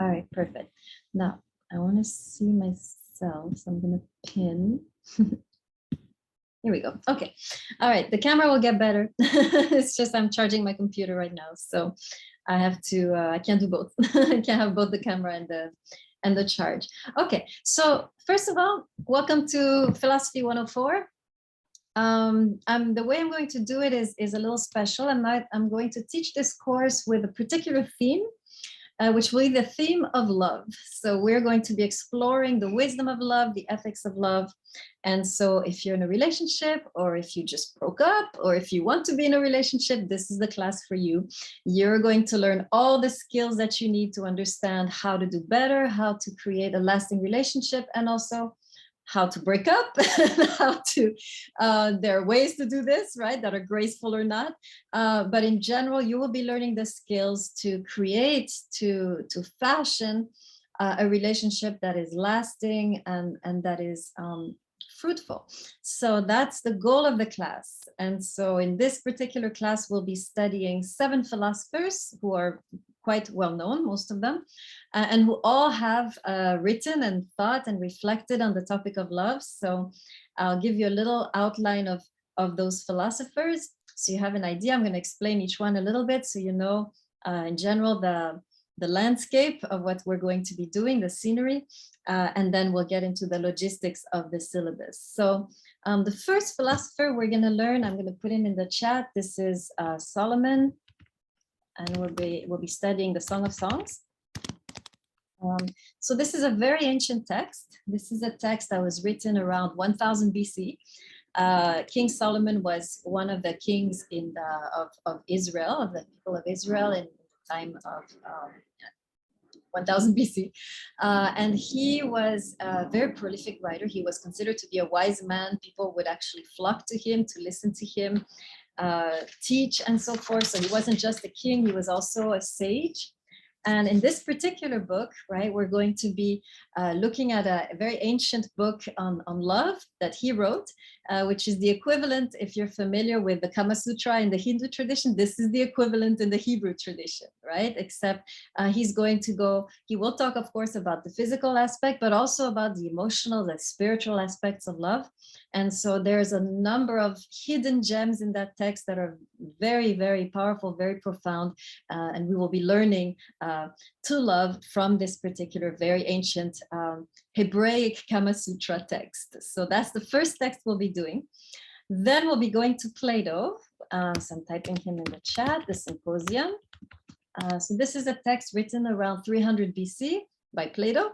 All right, perfect. Now, I want to see myself, so I'm going to pin. Here we go. Okay. All right. The camera will get better. It's just I'm charging my computer right now. So I have to, I can't do both. I can't have both the camera and the charge. Okay. So first of all, welcome to Philosophy 104. The way I'm going to do it is a little special. I'm going to teach this course with a particular theme, which will be the theme of love. So we're going to be exploring the wisdom of love, the ethics of love. And so if you're in a relationship, or if you just broke up, or if you want to be in a relationship, this is the class for you. You're going to learn all the skills that you need to understand how to do better, how to create a lasting relationship, and also how to break up, how to, there are ways to do this, right, that are graceful or not. But in general, you will be learning the skills to create, to fashion a relationship that is lasting and that is fruitful. So that's the goal of the class. And so in this particular class, we'll be studying 7 philosophers who are quite well known, most of them, and who all have written and thought and reflected on the topic of love. So I'll give you a little outline of those philosophers, so you have an idea. I'm going to explain each one a little bit, so you know, in general, the landscape of what we're going to be doing, the scenery, and then we'll get into the logistics of the syllabus. So the first philosopher we're going to learn, I'm going to put him in the chat. This is Solomon. And we'll be studying the Song of Songs. So this is a very ancient text. This is a text that was written around 1000 BC. King Solomon was one of the kings of Israel, of the people of Israel in the time of 1000 BC. And he was a very prolific writer. He was considered to be a wise man. People would actually flock to him to listen to him. Teach and so forth. So he wasn't just a king, he was also a sage. And in this particular book, right, we're going to be looking at a very ancient book on love that he wrote, which is the equivalent, if you're familiar with the Kama Sutra in the Hindu tradition, this is the equivalent in the Hebrew tradition, right? Except he will talk, of course, about the physical aspect, but also about the emotional, the spiritual aspects of love. And so there's a number of hidden gems in that text that are very, very powerful, very profound. And we will be learning to love from this particular very ancient Hebraic Kama Sutra text. So that's the first text we'll be doing. Then we'll be going to Plato. So I'm typing him in the chat, the Symposium. So this is a text written around 300 BC by Plato.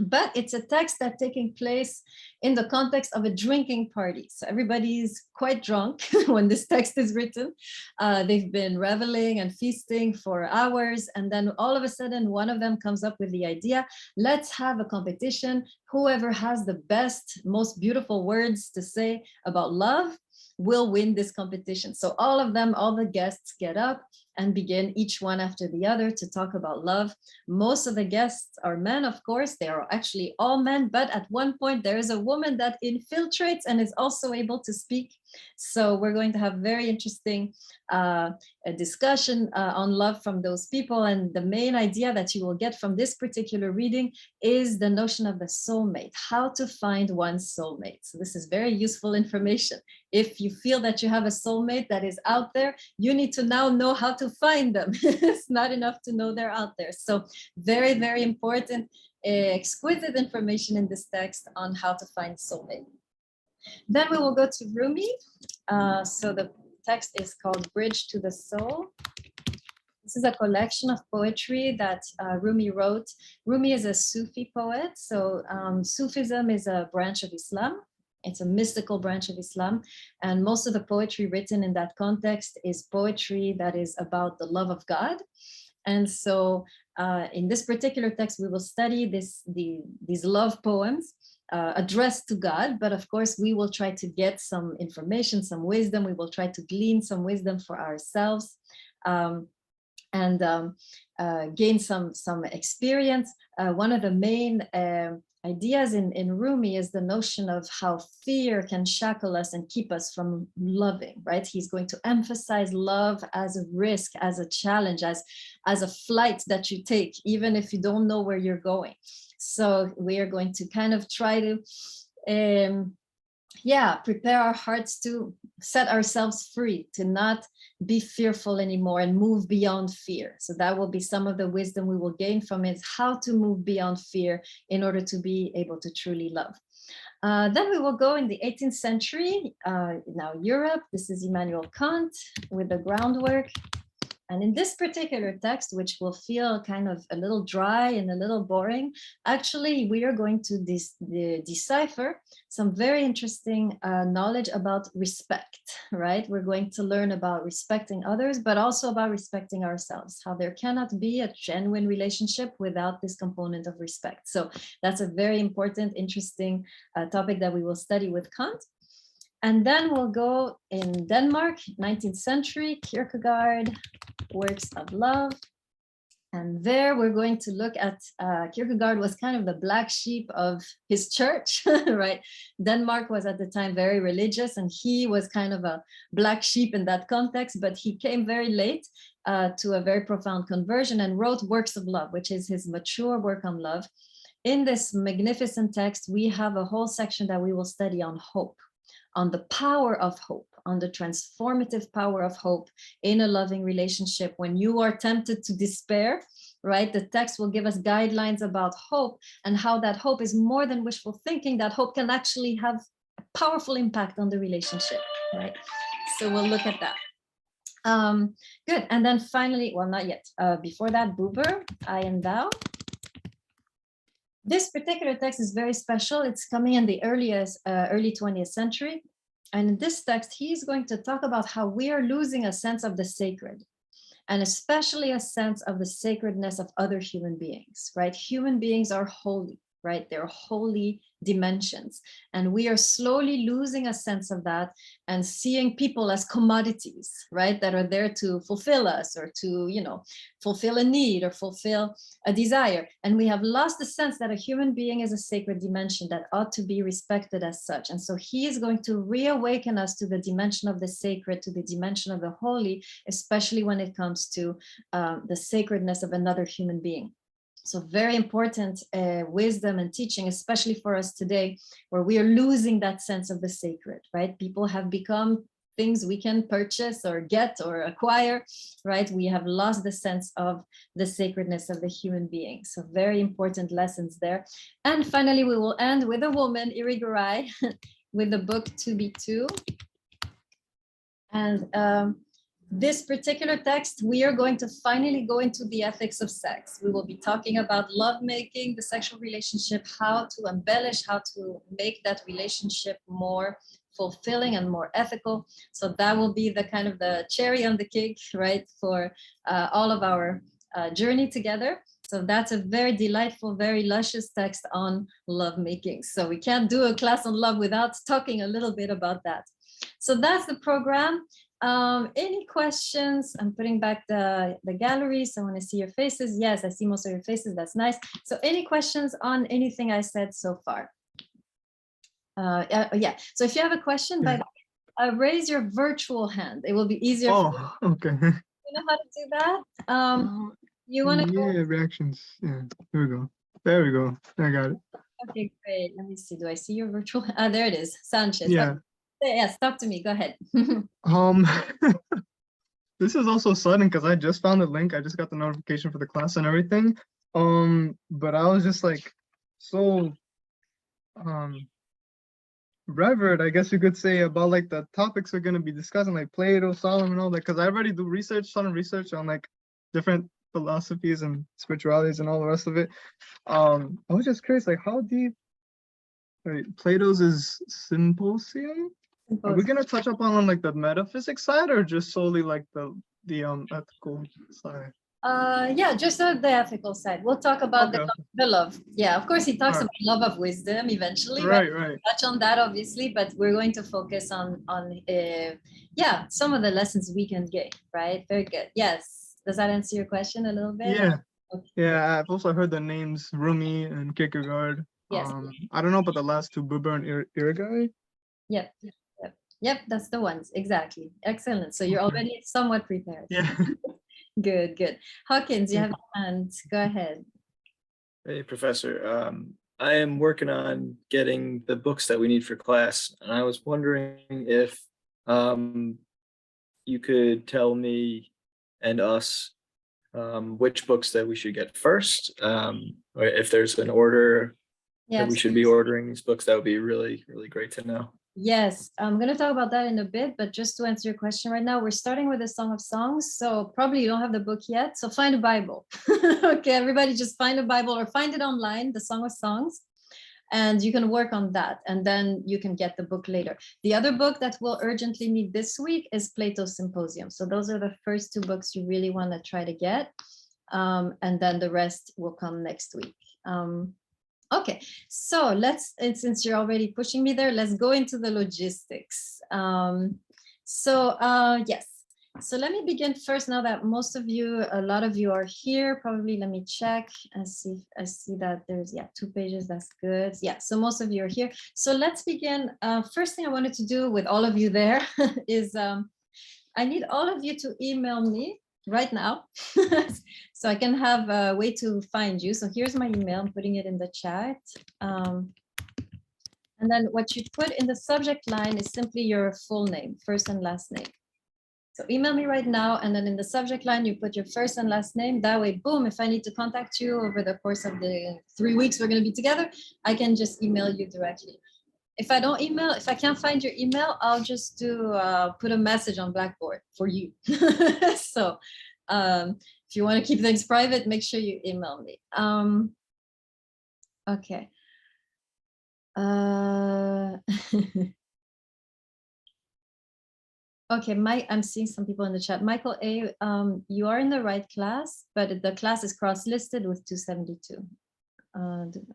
But it's a text that's taking place in the context of a drinking party. So everybody's quite drunk when this text is written. They've been reveling and feasting for hours. And then all of a sudden, one of them comes up with the idea, let's have a competition. Whoever has the best, most beautiful words to say about love will win this competition. So all of them, all the guests get up and begin, each one after the other, to talk about love. Most of the guests are men, of course. They are actually all men, but at one point there is a woman that infiltrates and is also able to speak. So we're going to have very interesting a discussion on love from those people. And the main idea that you will get from this particular reading is the notion of the soulmate, how to find one's soulmate. So this is very useful information. If you feel that you have a soulmate that is out there, you need to now know how to find them. It's not enough to know they're out there. So very, very important, exquisite information in this text on how to find soulmate. Then we will go to Rumi. So the text is called Bridge to the Soul. This is a collection of poetry that Rumi wrote. Rumi is a Sufi poet. So Sufism is a branch of Islam. It's a mystical branch of Islam. And most of the poetry written in that context is poetry that is about the love of God. And so in this particular text, we will study these love poems addressed to God. But of course, we will try to get some information, some wisdom. We will try to glean some wisdom for ourselves. And gain some experience. One of the main ideas in Rumi is the notion of how fear can shackle us and keep us from loving, right? He's going to emphasize love as a risk, as a challenge, as a flight that you take, even if you don't know where you're going. So we are going to kind of try to prepare our hearts to set ourselves free, to not be fearful anymore and move beyond fear. So that will be some of the wisdom we will gain from it, how to move beyond fear in order to be able to truly love. Then we will go in the 18th century, now Europe. This is Immanuel Kant with the groundwork. And in this particular text, which will feel kind of a little dry and a little boring, actually, we are going to decipher some very interesting knowledge about respect, right? We're going to learn about respecting others, but also about respecting ourselves, how there cannot be a genuine relationship without this component of respect. So that's a very important, interesting topic that we will study with Kant. And then we'll go in Denmark, 19th century, Kierkegaard, works of love. And there we're going to look at, Kierkegaard was kind of the black sheep of his church, right? Denmark was at the time very religious, and he was kind of a black sheep in that context, but he came very late to a very profound conversion and wrote Works of Love, which is his mature work on love. In this magnificent text, we have a whole section that we will study on hope, on the power of hope, on the transformative power of hope in a loving relationship. When you are tempted to despair, right, the text will give us guidelines about hope and how that hope is more than wishful thinking, that hope can actually have a powerful impact on the relationship, right? So we'll look at that. Good, and then finally, well, not yet, before that, Buber, I and Thou. This particular text is very special. It's coming in the early 20th century. And in this text, he's going to talk about how we are losing a sense of the sacred, and especially a sense of the sacredness of other human beings, right? Human beings are holy, right? They're holy dimensions. And we are slowly losing a sense of that and seeing people as commodities, right? That are there to fulfill us or to, you know, fulfill a need or fulfill a desire. And we have lost the sense that a human being is a sacred dimension that ought to be respected as such. And so he is going to reawaken us to the dimension of the sacred, to the dimension of the holy, especially when it comes to the sacredness of another human being. So very important wisdom and teaching, especially for us today, where we are losing that sense of the sacred, right? People have become things we can purchase or get or acquire, right? We have lost the sense of the sacredness of the human being. So very important lessons there. And finally, we will end with a woman, Irigaray, with the book To Be Two. And this particular text, we are going to finally go into the ethics of sex. We will be talking about lovemaking, the sexual relationship, how to embellish, how to make that relationship more fulfilling and more ethical. So that will be the kind of the cherry on the cake, right, for all of our journey together. So that's a very delightful, very luscious text on lovemaking. So we can't do a class on love without talking a little bit about that. So that's the program. Any questions? I'm putting back the gallery, so I want to see your faces. Yes, I see most of your faces. That's nice. So any questions on anything I said so far? Yeah, so if you have a question, by the way, raise your virtual hand. It will be easier. Oh, okay. You know how to do that? You want to go? Reactions. Yeah, here we go. There we go. I got it. Okay, great. Let me see. Do I see your virtual? There it is. Sanchez. Yeah. Okay. Yes, talk to me. Go ahead. This is also sudden because I just found the link. I just got the notification for the class and everything. But I was just like so revered, I guess you could say, about like the topics we're gonna be discussing, like Plato, Solomon, and all that, because I already do some research on like different philosophies and spiritualities and all the rest of it. I was just curious, like how deep Plato's is Symposium? Are we gonna touch up on like the metaphysics side or just solely like the ethical side? Yeah, just on the ethical side. We'll talk about the love. Yeah, of course, he talks about love of wisdom eventually. Right. Touch on that, obviously, but we're going to focus on yeah, some of the lessons we can get, right? Very good. Yes. Does that answer your question a little bit? Yeah. Okay. Yeah, I've also heard the names Rumi and Kierkegaard. Yes. I don't know about the last two, Buber and Irigai. Yep. Yep, that's the ones. Exactly. Excellent. So you're Okay. already somewhat prepared. Yeah. Good. Hawkins, you Yeah. have your hand. Go ahead. Hey, Professor. I am working on getting the books that we need for class, and I was wondering if you could tell me and us which books that we should get first, or if there's an order Yeah, that we should be ordering these books. That would be really, really great to know. yes, I'm going to talk about that in a bit, but just to answer your question right now, we're starting with the Song of Songs. So probably you don't have the book yet. So find a Bible. Okay, everybody just find a Bible or find it online, the Song of Songs, and you can work on that. And then you can get the book later. The other book that we'll urgently need this week is Plato's Symposium. So those are the first two books you really want to try to get. And then the rest will come next week. Okay, so since you're already pushing me there, let's go into the logistics. Yes, so let me begin first. Now that most of you, a lot of you are here, probably let me check and see. I see that there's 2 pages. That's good. Yeah, so most of you are here. So let's begin. First thing I wanted to do with all of you there is I need all of you to email me right now so I can have a way to find you. So here's my email. I'm putting it in the chat. And then what you put in the subject line is simply your full name, first and last name. So email me right now, and then in the subject line, you put your first and last name. That way, boom, if I need to contact you over the course of the 3 weeks we're going to be together, I can just email you directly. If I can't find your email, I'll just put a message on Blackboard for you. So if you want to keep things private, make sure you email me. Okay. Okay, I'm seeing some people in the chat. Michael A, you are in the right class, but the class is cross-listed with 272.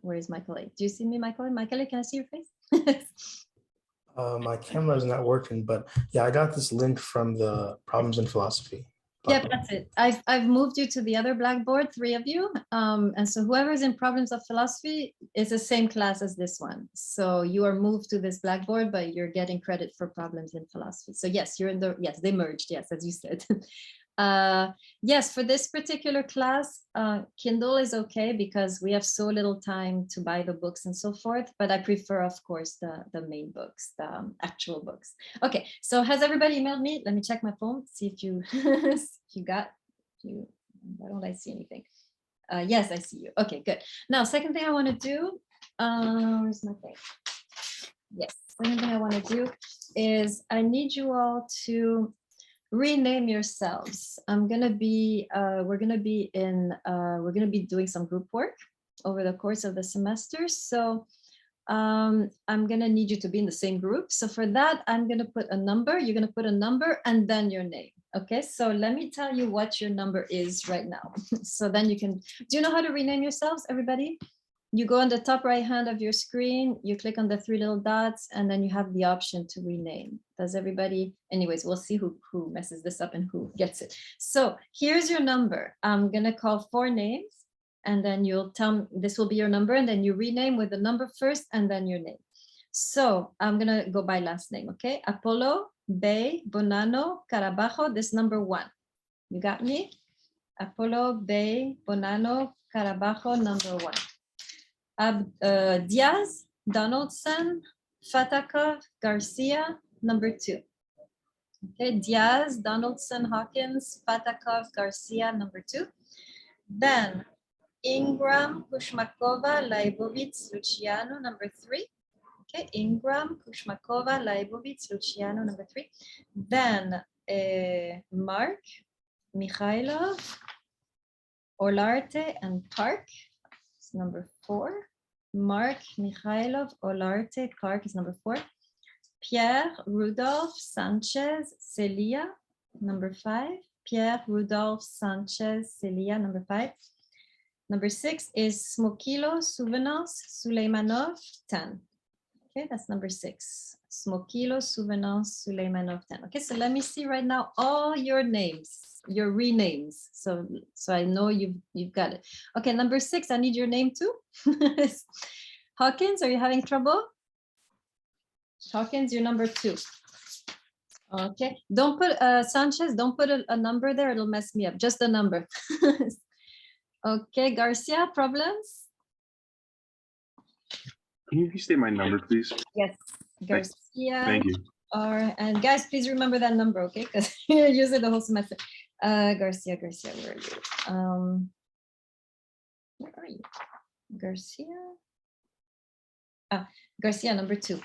Where is Michael A? Do you see me, Michael A? Michael A, can I see your face? My camera is not working, but yeah, I got this link from the Problems in Philosophy. Yep, that's it. I've moved you to the other Blackboard, 3 of you. And so whoever's in Problems of Philosophy is the same class as this one. So you are moved to this Blackboard, but you're getting credit for Problems in Philosophy. So yes, yes, they merged, yes, as you said. Yes, for this particular class, Kindle is okay because we have so little time to buy the books and so forth, but I prefer, of course, the main books, the actual books. Okay, so has everybody emailed me? Let me check my phone, see if you, why don't I see anything? Yes, I see you. Okay, good. Now, second thing I want to do, where's my thing? Yes, second thing I want to do is I need you all to rename yourselves. we're gonna be doing some group work over the course of the semester. So I'm gonna need you to be in the same group. So for that, I'm gonna put a number. You're gonna put a number and then your name. Okay, so let me tell you what your number is right now. So then you can, do you know how to rename yourselves, everybody? You go on the top right hand of your screen, you click on the 3 little dots, and then you have the option to rename. Does everybody? Anyways, we'll see who messes this up and who gets it. So here's your number. I'm gonna call 4 names, and then you'll tell me this will be your number, and then you rename with the number first and then your name. So I'm gonna go by last name, okay? Apollo, Bay, Bonanno, Carabajo, this number 1. You got me? Apollo, Bay, Bonanno, Carabajo, number 1. Diaz, Donaldson, Fatakov, Garcia, number 2. Okay, Diaz, Donaldson, Hawkins, Fatakov, Garcia, number 2. Then Ingram, Kushmakova, Leibovitz, Luciano, number 3. Okay, Ingram, Kushmakova, Leibovitz, Luciano, number 3. Then Mark, Mikhailov, Olarte, and Park. Number 4. Mark, Mikhailov, Olarte, Park is number 4. Pierre, Rudolph, Sanchez, Celia, number 5. Pierre, Rudolph, Sanchez, Celia, number 5. Number 6 is Smokilo, Souvenance, Suleimanov, 10. Okay, that's number 6. Smokilo, Souvenance, Suleimanov, 10. Okay, so let me see right now all your names. Your renames, so I know you've got it. Okay, number 6, I need your name too. Hawkins, are you having trouble? Hawkins, you're number 2. Okay, don't put Sanchez, don't put a number there, it'll mess me up, just a number. Okay, Garcia, problems? Can you restate my number, please? Yes, Garcia. Thank you. And guys, please remember that number, okay? Because you're using the whole semester. Garcia, where are you? Where are you? Garcia? Garcia, number 2.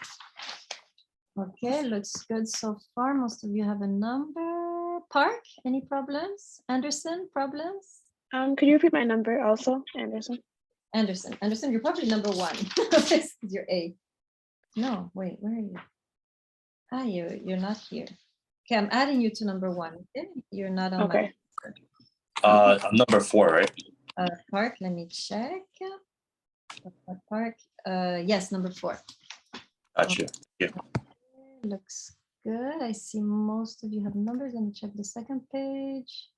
Okay, looks good so far. Most of you have a number. Park, any problems? Anderson, problems? Could you repeat my number also, Anderson? Anderson, you're probably number 1. You're A. No, wait, where are you? You're not here. Okay, I'm adding you to number 1. Okay? You're not on Okay. I'm number 4, right? Park, let me check. Park, yes, number 4. Gotcha. Yeah. Looks good. I see most of you have numbers. Let me check the second page.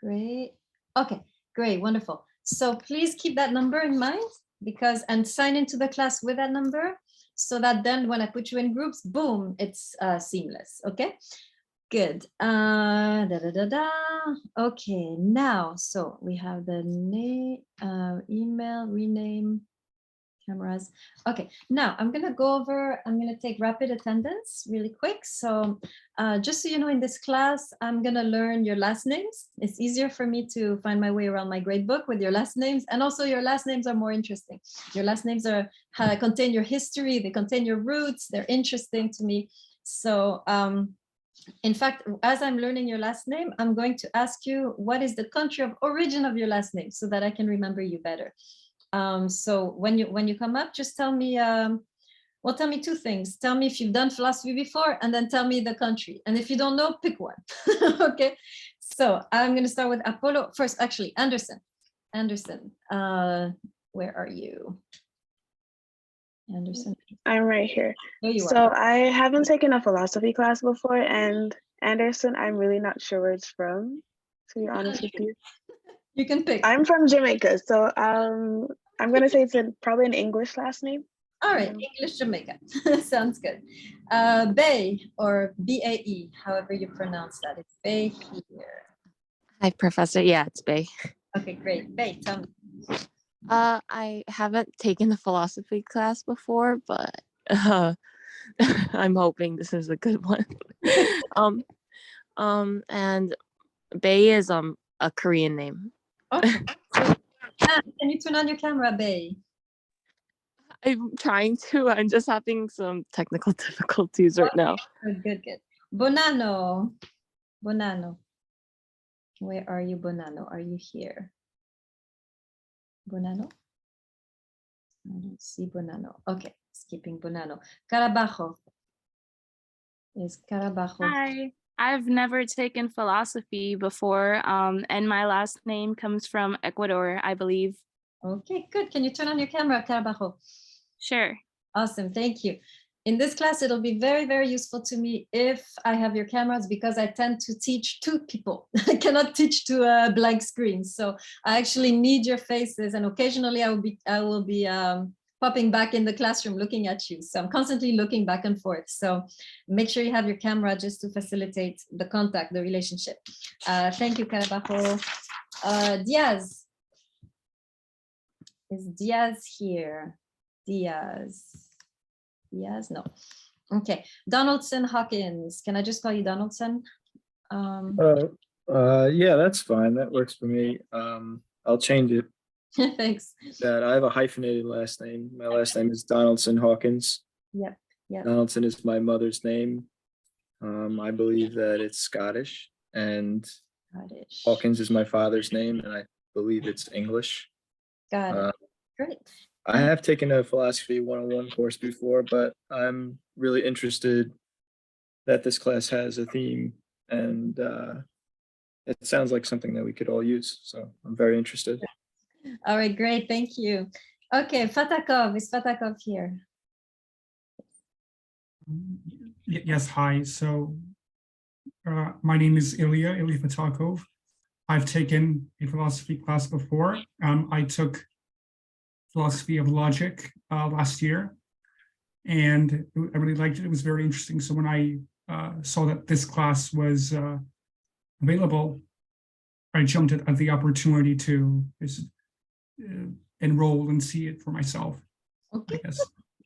Great. Okay, great, wonderful. So please keep that number in mind and sign into the class with that number so that then when I put you in groups, boom, it's seamless. Okay, good. Okay, now, so we have the name, email, rename, cameras. Okay, now I'm gonna take rapid attendance really quick. So just so you know, in this class, I'm gonna learn your last names. It's easier for me to find my way around my grade book with your last names. And also your last names are more interesting. Your last names contain your history, they contain your roots, they're interesting to me. So in fact, as I'm learning your last name, I'm going to ask you what is the country of origin of your last name so that I can remember you better. So when you come up, just tell me, tell me 2 things. Tell me if you've done philosophy before, and then tell me the country. And if you don't know, pick one. Okay. So I'm going to start with Apollo first. Actually, Anderson. Where are you? Anderson. I'm right here. There you So are. I haven't taken a philosophy class before, and Anderson, I'm really not sure where it's from, to be honest with you. You can pick. I'm from Jamaica, so I'm gonna say it's probably an English last name. All right, English Jamaica. Sounds good. Bay or BAE, however you pronounce that. It's Bay here. Hi, Professor. Yeah, it's Bay. Okay, great. Bay, tell me. I haven't taken a philosophy class before, but I'm hoping this is a good one. And Bay is a Korean name. Okay. Can you turn on your camera, Bay? I'm trying to. I'm just having some technical difficulties right now. Good. Bonanno. Where are you, Bonanno? Are you here? Bonanno? I don't see Bonanno. Okay, skipping Bonanno. Carabajo. Is Carabajo? Hi, I've never taken philosophy before, and my last name comes from Ecuador, I believe. Okay, good. Can you turn on your camera, Carabajo? Sure. Awesome, thank you. In this class, it'll be very, very useful to me if I have your cameras because I tend to teach to people. I cannot teach to a blank screen. So I actually need your faces, and occasionally I will be popping back in the classroom looking at you. So I'm constantly looking back and forth. So make sure you have your camera just to facilitate the contact, the relationship. Thank you, Carabajo. Diaz. Is Diaz here? Diaz, no. Okay, Donaldson Hawkins. Can I just call you Donaldson? Yeah, that's fine. That works for me. I'll change it. Thanks. That I have a hyphenated last name. My last name is Donaldson Hawkins. Yep. Donaldson is my mother's name. I believe that it's Scottish, and Hawkins is my father's name, and I believe it's English. Got it. Great. I have taken a philosophy 101 course before, but I'm really interested that this class has a theme, and it sounds like something that we could all use. So I'm very interested. All right, great. Thank you. Okay, Fatakov. Is Fatakov here? Yes, hi. So my name is Ilya Fatakov. I've taken a philosophy class before. I took philosophy of logic last year, and I really liked it. It was very interesting. So when I saw that this class was available, I jumped at the opportunity to just, enroll and see it for myself. Okay, I guess.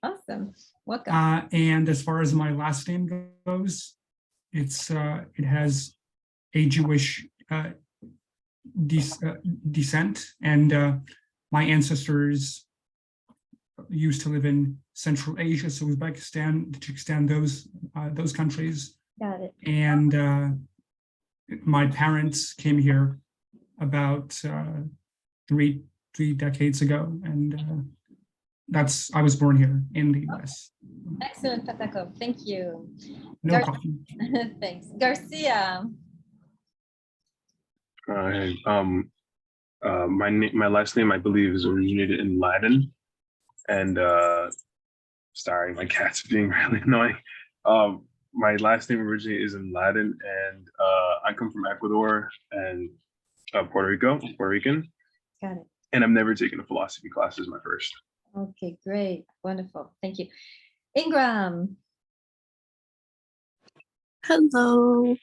awesome. Welcome. And as far as my last name goes, it has a Jewish descent, and my ancestors used to live in Central Asia, so Uzbekistan, Tajikistan, those countries. Got it. And my parents came here about three decades ago, and I was born here in the US. Excellent, Patakov. Thank you. No problem. Thanks. Garcia. Hi. My last name, I believe, is originated in Latin. And sorry, my cat's being really annoying. My last name originally is in Latin, and I come from Ecuador and Puerto Rican. Got it. And I've never taken a philosophy class as my first. Okay, great. Wonderful. Thank you. Ingram. Hello.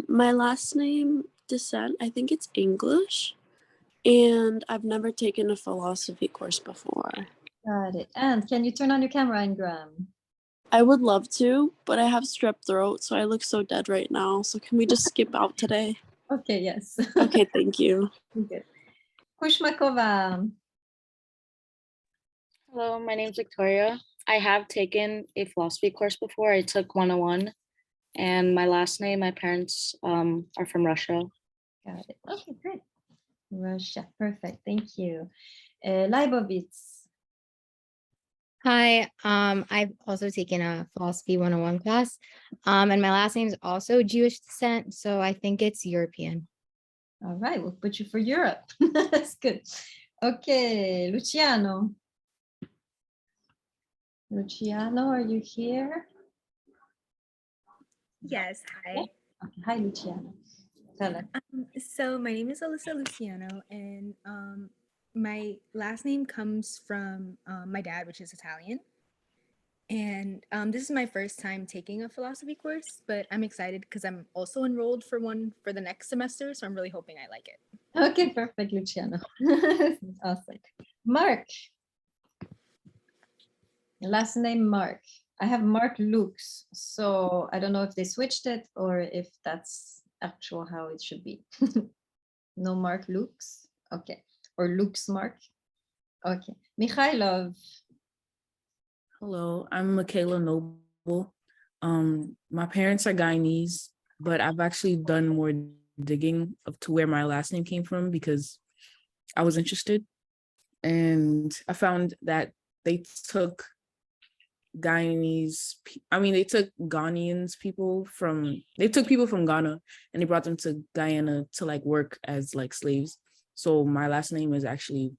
My last name, Descent, I think it's English, and I've never taken a philosophy course before. Got it. And can you turn on your camera, Ingram? I would love to, but I have strep throat, so I look so dead right now. So can we just skip out today? Okay, yes. Okay, thank you. Good. Kushmakova. Hello, my name's Victoria. I have taken a philosophy course before. I took 101, and my last name, my parents are from Russia. Got it. Okay, great. Russia. Perfect. Thank you. Leibovitz. Hi, I've also taken a philosophy 101 class, and my last name is also Jewish descent, so I think it's European. All right, we'll put you for Europe. That's good. Okay, Luciano. Luciano, are you here? Yes, hi. Okay, hi, Luciano. Tell us. So my name is Alyssa Luciano, and my last name comes from my dad, which is Italian. And this is my first time taking a philosophy course, but I'm excited because I'm also enrolled for one for the next semester, so I'm really hoping I like it. Okay, perfect, Luciano. Awesome. Mark. Last name Mark. I have Mark Lukes, so I don't know if they switched it or if that's actual how it should be. No Mark Lukes. Okay. Or Lukes Mark. Okay. Mikhailov. Hello, I'm Michaela Noble. My parents are Guyanese, but I've actually done more digging to where my last name came from because I was interested. And I found that they took Guyanese, they took Ghanaians they took people from Ghana and they brought them to Guyana to like work as like slaves. So my last name is actually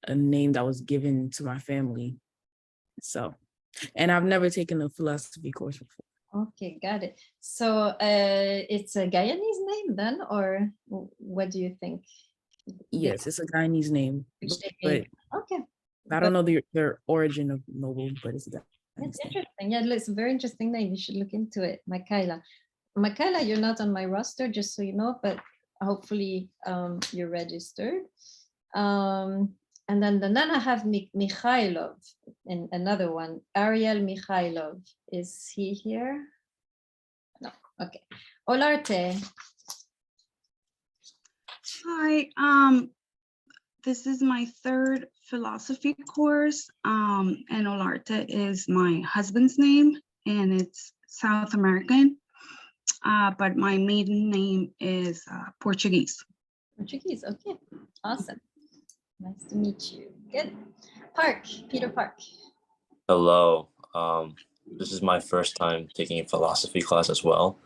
a name that was given to my family. So, and I've never taken a philosophy course before. Okay, got it. So it's a Guyanese name then, or what do you think? Yes, it's a Guyanese name, but okay. I don't know their origin of Noble, but it's that. It's interesting. Yeah, it's a very interesting name. You should look into it. Michaela. Michaela, you're not on my roster, just so you know, but hopefully you're registered. And then I have Mikhailov, and another one, Ariel Mikhailov. Is he here? No. Okay. Olarte. Hi. This is my third philosophy course, and Olarte is my husband's name, and it's South American, but my maiden name is Portuguese. Portuguese, okay, awesome. Nice to meet you. Good. Park, Peter Park. Hello. This is my first time taking a philosophy class as well.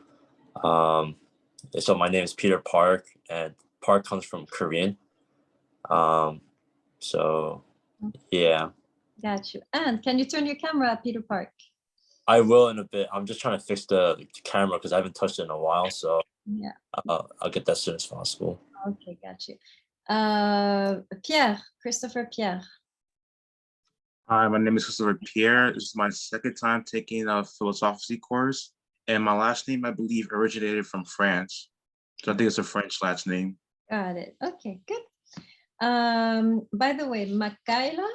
So my name is Peter Park, and Park comes from Korean. So yeah. Got you. And can you turn your camera, Peter Park? I will in a bit. I'm just trying to fix the camera because I haven't touched it in a while. So yeah, I'll get that as soon as possible. Okay, got you. Pierre, Christopher Pierre. Hi, my name is Christopher Pierre. This is my second time taking a philosophy course, and my last name, I believe, originated from France. So I think it's a French last name. Got it. Okay, good. By the way, Makaila,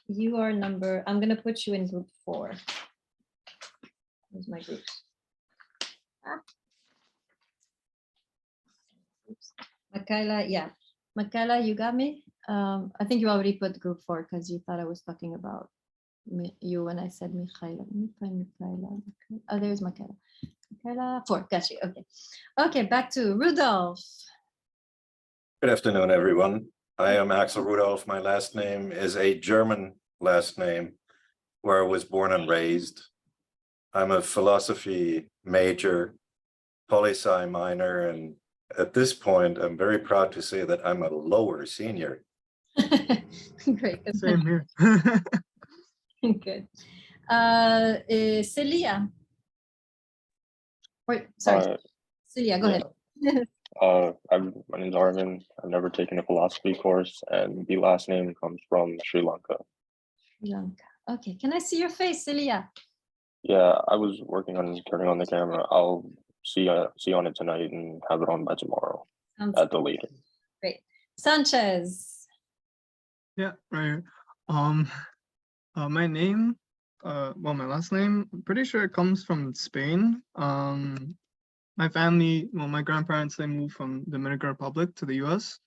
you are I'm gonna put you in group 4. Where's my group? Oops. Makaila, yeah. Makaila, you got me? I think you already put group 4 because you thought I was talking about you when I said Mikhaila. Let me find Mikhaila. Oh, there's Makaila. Makaila, 4, got you, okay. Okay, back to Rudolph. Good afternoon, everyone. I am Axel Rudolph. My last name is a German last name where I was born and raised. I'm a philosophy major, poli-sci minor, and at this point, I'm very proud to say that I'm a lower senior. Great. Good. Same here. Good. Celia. Or, sorry, Celia, go ahead. My name's Arvin. I've never taken a philosophy course, and the last name comes from Sri Lanka. Sri Lanka. Okay, can I see your face, Celia? Yeah, I was working on turning on the camera. I'll see on it tonight and have it on by tomorrow at the latest. Great. Sanchez. Yeah, right here. My name, well, my last name, I'm pretty sure it comes from Spain. My family, well, my grandparents, they moved from Dominican Republic to the US.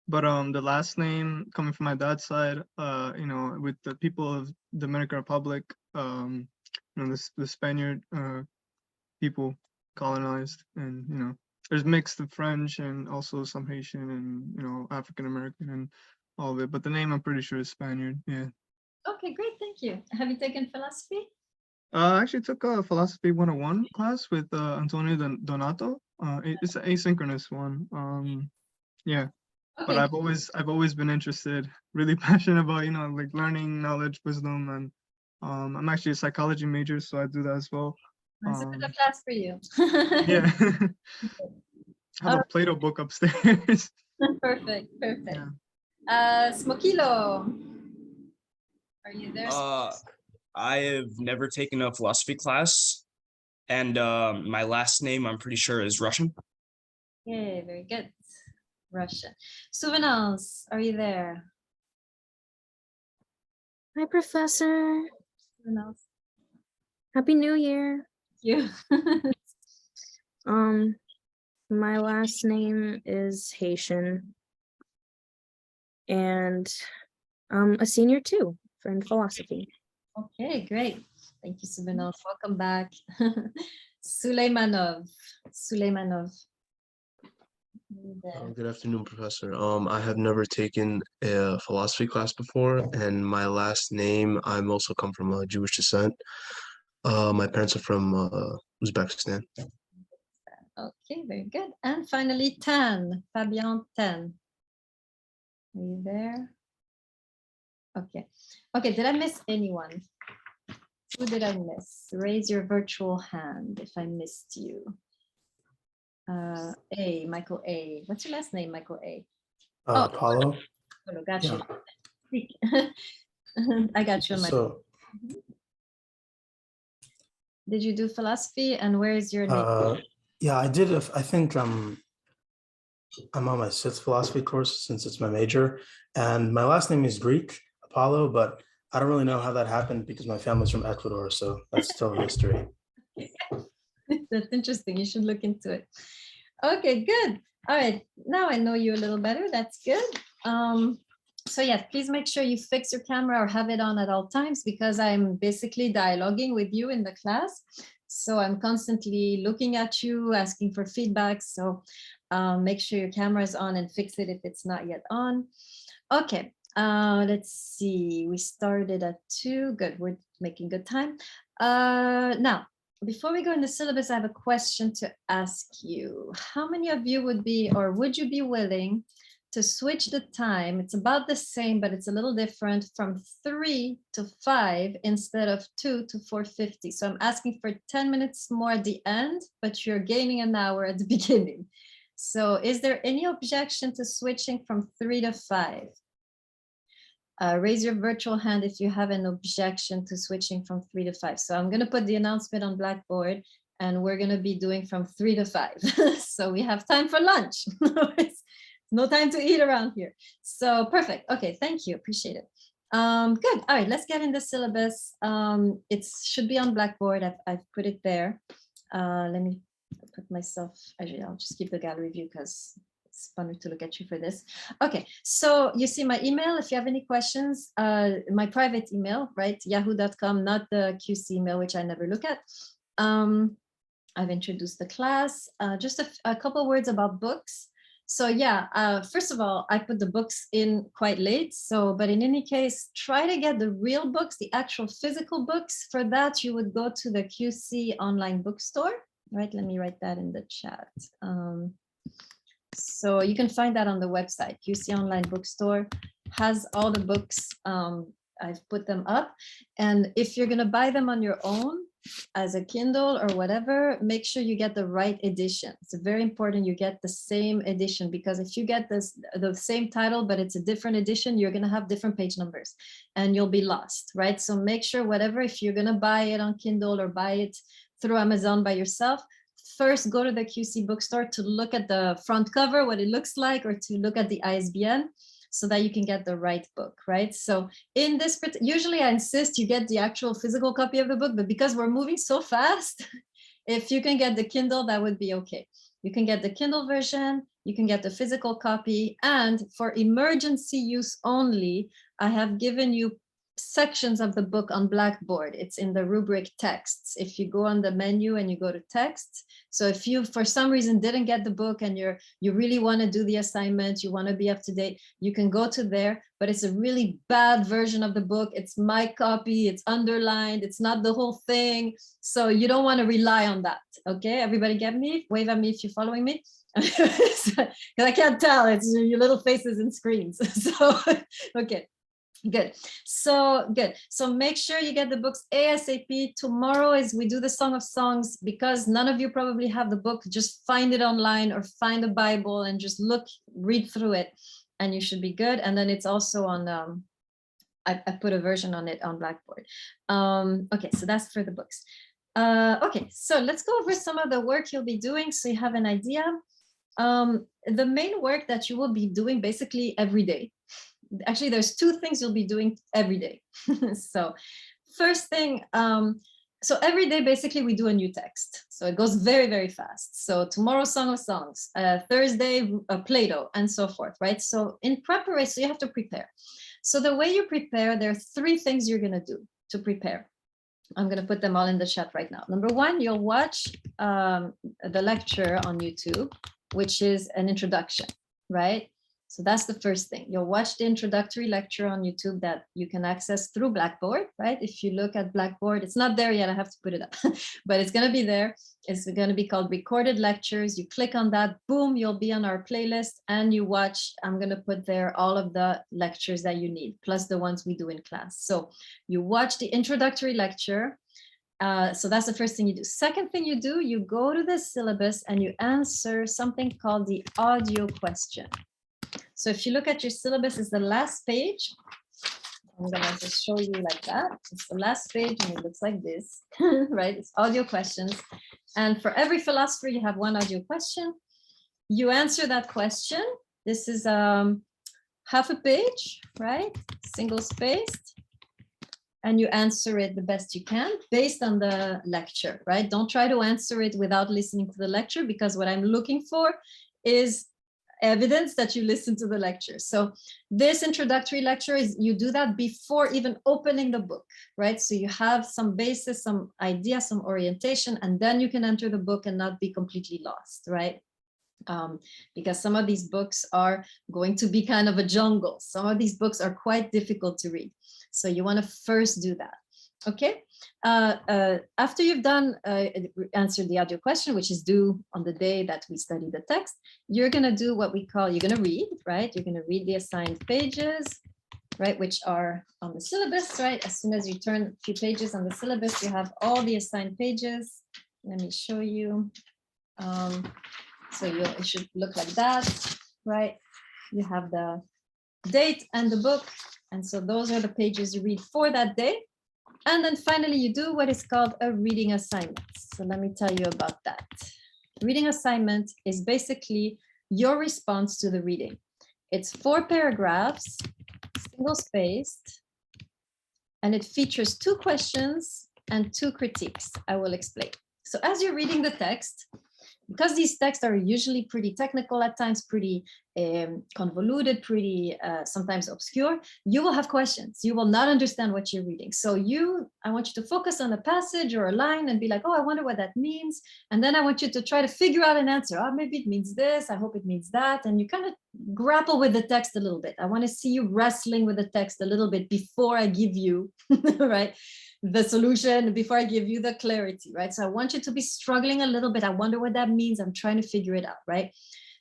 But the last name coming from my dad's side, you know, with the people of Dominican Republic, you know, the Spaniard people colonized, and you know, there's mixed of French and also some Haitian and you know African American and all of it. But the name I'm pretty sure is Spaniard. Yeah. Okay, great, thank you. Have you taken philosophy? I actually took a philosophy 101 class with Antonio Donato. It's an asynchronous one. Yeah. Okay. But I've always been interested, really passionate about, you know, like learning, knowledge, wisdom, and I'm actually a psychology major, so I do that as well. That's a good class for you. Yeah. I have a Plato book upstairs. Perfect, perfect. Yeah. Smokilo, are you there? I have never taken a philosophy class, and my last name, I'm pretty sure, is Russian. Okay, very good. Russian. Souvenance, are you there? Hi, Professor. Souvenance. Happy New Year. Thank you. My last name is Haitian, and I'm a senior too in philosophy. Okay, great. Thank you, Souvenance. Welcome back. Suleimanov. Good afternoon, Professor. I have never taken a philosophy class before, and my last name, I'm also come from a Jewish descent. My parents are from Uzbekistan. Okay, very good. And finally, Tan, Fabian Tan. Are you there? Okay. Okay, did I miss anyone? Who did I miss? Raise your virtual hand if I missed you. Michael A. What's your last name, Michael A? Paulo. Paulo, got you. I got you on my. So, did you do philosophy, and where is your name? Yeah, I did. I think I'm on my 6th philosophy course since it's my major, and my last name is Greek, Apollo, but I don't really know how that happened because my family's from Ecuador, so that's still a mystery. That's interesting. You should look into it. Okay, good. All right, now I know you a little better. That's good. So yeah, please make sure you fix your camera or have it on at all times, because I'm basically dialoguing with you in the class. So I'm constantly looking at you, asking for feedback. So make sure your camera is on and fix it if it's not yet on. Okay, let's see. We started at 2. Good, we're making good time. Now, before we go in the syllabus, I have a question to ask you. How many of you would you be willing to switch the time? It's about the same, but it's a little different, from 3 to 5 instead of 2 to 4:50. So I'm asking for 10 minutes more at the end, but you're gaining an hour at the beginning. So is there any objection to switching from 3 to 5? Raise your virtual hand if you have an objection to switching from 3 to 5. So I'm going to put the announcement on Blackboard, and we're going to be doing from 3 to 5. So we have time for lunch. No time to eat around here. So perfect. Okay, thank you. Appreciate it. Good. All right, let's get in the syllabus. It should be on Blackboard. I've put it there. Let me put myself, actually, I'll just keep the gallery view because it's funny to look at you for this. Okay, so you see my email. If you have any questions, my private email, right? yahoo.com, not the QC email, which I never look at. I've introduced the class. Just a couple words about books. So yeah, first of all, I put the books in quite late. So, but in any case, try to get the real books, the actual physical books. For that, you would go to the QC online bookstore, right? Let me write that in the chat. So you can find that on the website. QC online bookstore has all the books. I've put them up. And if you're gonna buy them on your own, as a Kindle or whatever, make sure you get the right edition. It's very important you get the same edition, because if you get the same title, but it's a different edition, you're gonna have different page numbers and you'll be lost, right? So make sure whatever, if you're gonna buy it on Kindle or buy it through Amazon by yourself, first go to the QC bookstore to look at the front cover, what it looks like, or to look at the ISBN, so that you can get the right book, right? So in this, usually I insist you get the actual physical copy of the book, but because we're moving so fast, if you can get the Kindle, that would be okay. You can get the Kindle version, you can get the physical copy, and for emergency use only, I have given you sections of the book on Blackboard. It's in the rubric texts. If you go on the menu and you go to texts, so if you for some reason didn't get the book and you really want to do the assignment, you want to be up to date, you can go to there, but it's a really bad version of the book. It's my copy, it's underlined, it's not the whole thing, so you don't want to rely on that. Okay, everybody get me? Wave at me if you're following me. Because I can't tell, it's your little faces and screens. So okay. Good. So good. So make sure you get the books ASAP. Tomorrow is we do the Song of Songs, because none of you probably have the book. Just find it online or find a Bible and just read through it, and you should be good. And then it's also on, I put a version on it on Blackboard. Okay, so that's for the books. Okay, so let's go over some of the work you'll be doing so you have an idea. The main work that you will be doing basically every day. Actually, there's two things you'll be doing every day. So first thing, so every day, basically, we do a new text. So it goes very, very fast. So tomorrow, Song of Songs, Thursday, Plato, and so forth, right? So in preparation, so you have to prepare. So the way you prepare, there are three things you're going to do to prepare. I'm going to put them all in the chat right now. Number one, you'll watch the lecture on YouTube, which is an introduction, right? So that's the first thing. You'll watch the introductory lecture on YouTube that you can access through Blackboard, right? If you look at Blackboard, it's not there yet, I have to put it up, but it's going to be there. It's going to be called Recorded Lectures. You click on that, boom, you'll be on our playlist, and you watch. I'm going to put there all of the lectures that you need, plus the ones we do in class. So you watch the introductory lecture. So that's the first thing you do. Second thing you do, you go to the syllabus and you answer something called the audio question. So if you look at your syllabus, it's the last page. I'm gonna just show you like that. It's the last page and it looks like this, right? It's audio questions. And for every philosopher, you have one audio question. You answer that question. This is half a page, right? Single spaced. And you answer it the best you can based on the lecture, right? Don't try to answer it without listening to the lecture, because what I'm looking for is evidence that you listen to the lecture. So this introductory lecture is, you do that before even opening the book, right? So you have some basis, some idea, some orientation, and then you can enter the book and not be completely lost, right? Because some of these books are going to be kind of a jungle. Some of these books are quite difficult to read. So you want to first do that. Okay, after you've done answered the audio question, which is due on the day that we study the text, you're going to do what we call, you're going to read, right? You're going to read the assigned pages, right, which are on the syllabus, right? As soon as you turn a few pages on the syllabus, you have all the assigned pages. Let me show you. So it should look like that, right? You have the date and the book, And so those are the pages you read for that day. And then finally, you do what is called a reading assignment. So let me tell you about that. Reading assignment is basically your response to the reading. It's 4 paragraphs, single-spaced, and it features 2 questions and 2 critiques. I will explain. So as you're reading the text, because these texts are usually pretty technical at times, pretty convoluted, pretty sometimes obscure, you will have questions. You will not understand what you're reading. So I want you to focus on a passage or a line and be like, oh, I wonder what that means. And then I want you to try to figure out an answer. Oh, maybe it means this. I hope it means that. And you kind of grapple with the text a little bit. I want to see you wrestling with the text a little bit before I give you, right, the solution, before I give you the clarity, right? So I want you to be struggling a little bit. I wonder what that means. I'm trying to figure it out, right?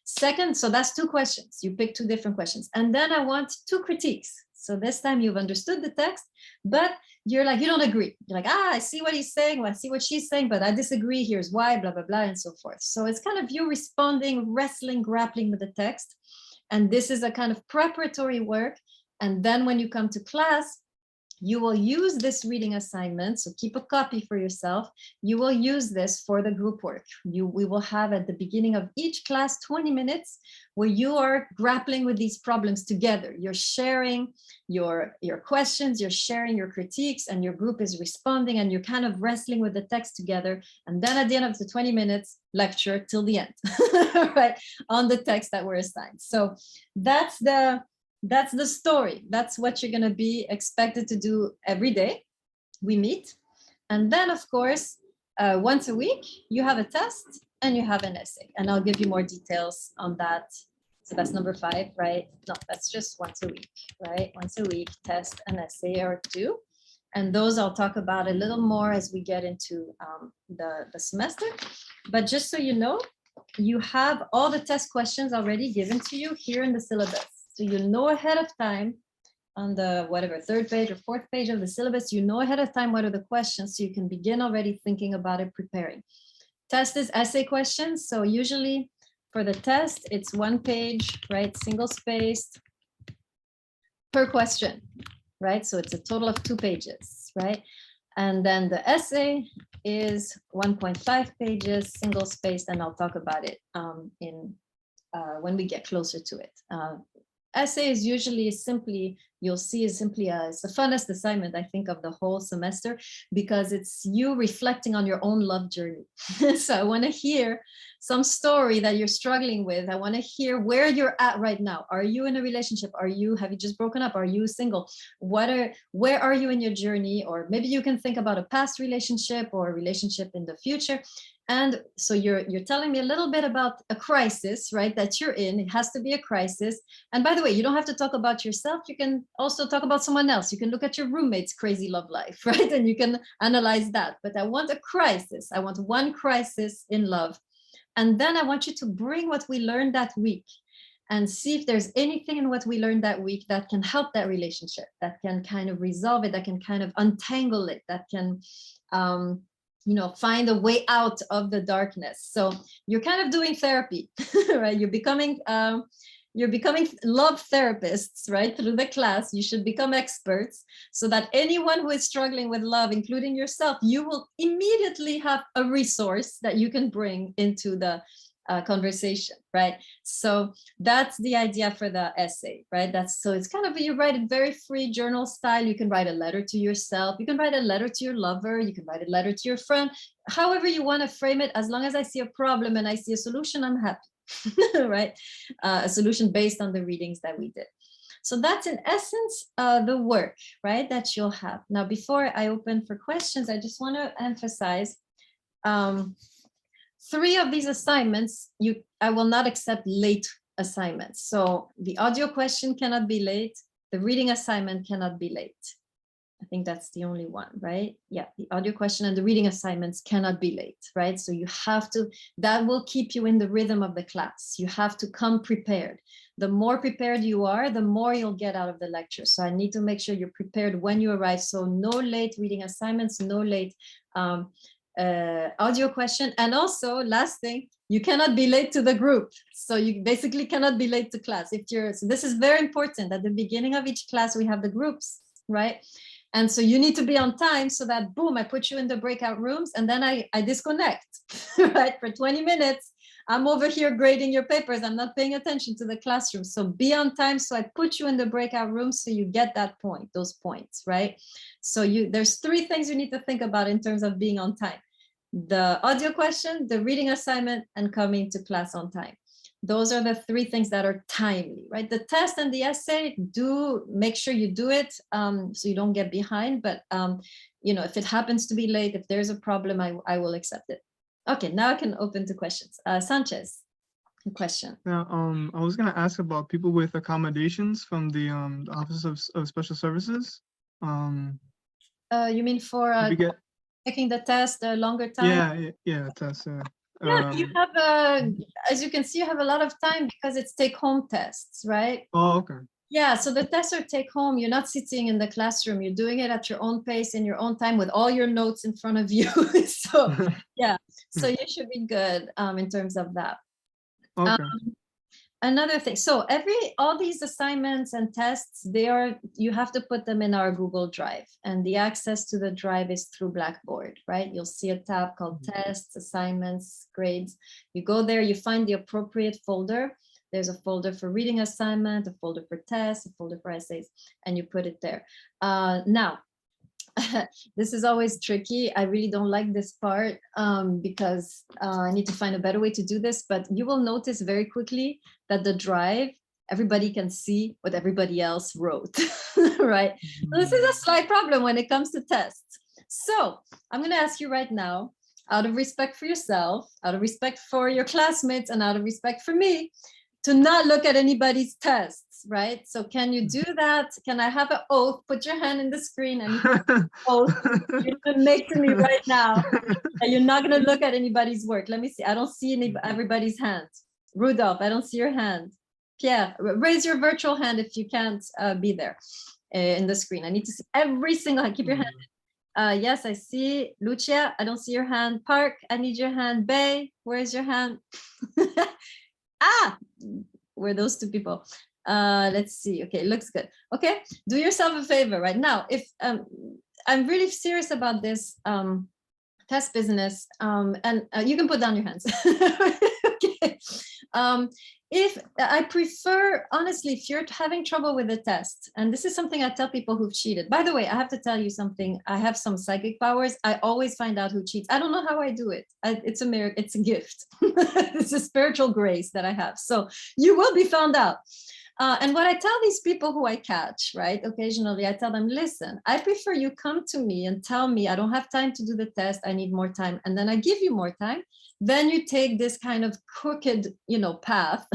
Second, so that's 2 questions. You pick 2 different questions. And then I want 2 critiques. So this time you've understood the text, but you're like, you don't agree. You're like, I see what he's saying. Well, I see what she's saying, but I disagree. Here's why, blah, blah, blah, and so forth. So it's kind of you responding, wrestling, grappling with the text. And this is a kind of preparatory work. And then when you come to class, you will use this reading assignment. So keep a copy for yourself. You will use this for the group work. We will have at the beginning of each class 20 minutes where you are grappling with these problems together. You're sharing your questions, you're sharing your critiques, and your group is responding, and you're kind of wrestling with the text together. And then at the end of the 20 minutes, lecture till the end, right, on the text that were assigned. So that's the story. That's what you're going to be expected to do every day. We meet. And then, of course, once a week, you have a test and you have an essay. And I'll give you more details on that. So that's number 5, right? No, that's just once a week, right? Once a week, test, an essay or 2. And those I'll talk about a little more as we get into the semester. But just so you know, you have all the test questions already given to you here in the syllabus. So you know ahead of time on the whatever 3rd page or 4th page of the syllabus, you know ahead of time what are the questions, so you can begin already thinking about it, preparing. Test is essay questions. So usually for the test, it's 1 page, right? Single spaced per question, right? So it's a total of 2 pages, right? And then the essay is 1.5 pages, single spaced, and I'll talk about it when we get closer to it. Essay is usually simply, you'll see is simply it's the funnest assignment, I think, of the whole semester, because it's you reflecting on your own love journey. So I want to hear some story that you're struggling with. I want to hear where you're at right now. Are you in a relationship? Have you just broken up? Are you single? Where are you in your journey? Or maybe you can think about a past relationship or a relationship in the future. And so you're telling me a little bit about a crisis, right, that you're in. It has to be a crisis. And by the way, you don't have to talk about yourself. You can also talk about someone else. You can look at your roommate's crazy love life, right? And you can analyze that. But I want a crisis. I want 1 crisis in love. And then I want you to bring what we learned that week and see if there's anything in what we learned that week that can help that relationship, that can kind of resolve it, that can kind of untangle it, that can find a way out of the darkness. So you're kind of doing therapy, right? You're becoming love therapists, right? Through the class, you should become experts so that anyone who is struggling with love, including yourself, you will immediately have a resource that you can bring into the conversation, right? So that's the idea for the essay, right? So it's kind of, you write it very free journal style. You can write a letter to yourself. You can write a letter to your lover. You can write a letter to your friend. However you want to frame it, as long as I see a problem and I see a solution, I'm happy, right? A solution based on the readings that we did. So that's in essence the work, right, that you'll have. Now, before I open for questions, I just want to emphasize 3 of these assignments, I will not accept late assignments. So the audio question cannot be late. The reading assignment cannot be late. I think that's the only one, right? Yeah, the audio question and the reading assignments cannot be late, right? So you have to, that will keep you in the rhythm of the class. You have to come prepared. The more prepared you are, the more you'll get out of the lecture. So I need to make sure you're prepared when you arrive. So no late reading assignments, no late audio question. And also, last thing, you cannot be late to the group. So you basically cannot be late to class. So this is very important. At the beginning of each class, we have the groups, right? And so you need to be on time so that, boom, I put you in the breakout rooms and then I disconnect, right? For 20 minutes, I'm over here grading your papers. I'm not paying attention to the classroom. So be on time. So I put you in the breakout room so you get that point, those points, right? So there's 3 things you need to think about in terms of being on time: the audio question, the reading assignment, and coming to class on time. Those are the 3 things that are timely, right? The test and the essay, do make sure you do it so you don't get behind. But if it happens to be late, if there's a problem, I will accept it. Okay, now I can open to questions. Sanchez, a question. Yeah, I was gonna ask about people with accommodations from the Office of Special Services. You mean for taking the test a longer time? Yeah, test. Yeah, you have as you can see, you have a lot of time because it's take-home tests, right? Oh, okay. Yeah, so the tests are take-home. You're not sitting in the classroom. You're doing it at your own pace in your own time with all your notes in front of you. So yeah, so you should be good in terms of that. Okay. Another thing, so all these assignments and tests, you have to put them in our Google Drive, and the access to the drive is through Blackboard, right? You'll see a tab called tests, assignments, grades. You go there, you find the appropriate folder. There's a folder for reading assignment, a folder for tests, a folder for essays, and you put it there. Now, this is always tricky. I really don't like this part because I need to find a better way to do this, but you will notice very quickly that the drive, everybody can see what everybody else wrote, right? So this is a slight problem when it comes to tests. So I'm gonna ask you right now, out of respect for yourself, out of respect for your classmates, and out of respect for me, to not look at anybody's tests, right? So can you do that? Can I have an oath? Put your hand in the screen and oath you're gonna make to me right now that you're not gonna look at anybody's work. Let me see. I don't see everybody's hand. Rudolph, I don't see your hand. Pierre, raise your virtual hand if you can't be there in the screen. I need to see every single hand. Keep your hand. Yes, I see. Lucia, I don't see your hand. Park, I need your hand. Bay, where's your hand? Where those 2 people? Let's see. Okay, looks good. Okay, do yourself a favor right now. If I'm really serious about this test business, and you can put down your hands. Okay. If I prefer, honestly, if you're having trouble with the test, and this is something I tell people who've cheated. By the way, I have to tell you something. I have some psychic powers. I always find out who cheats. I don't know how I do it. It's a miracle. It's a gift. It's a spiritual grace that I have. So you will be found out. And what I tell these people who I catch, right, occasionally, I tell them, listen, I prefer you come to me and tell me I don't have time to do the test, I need more time, and then I give you more time. Then you take this kind of crooked, path,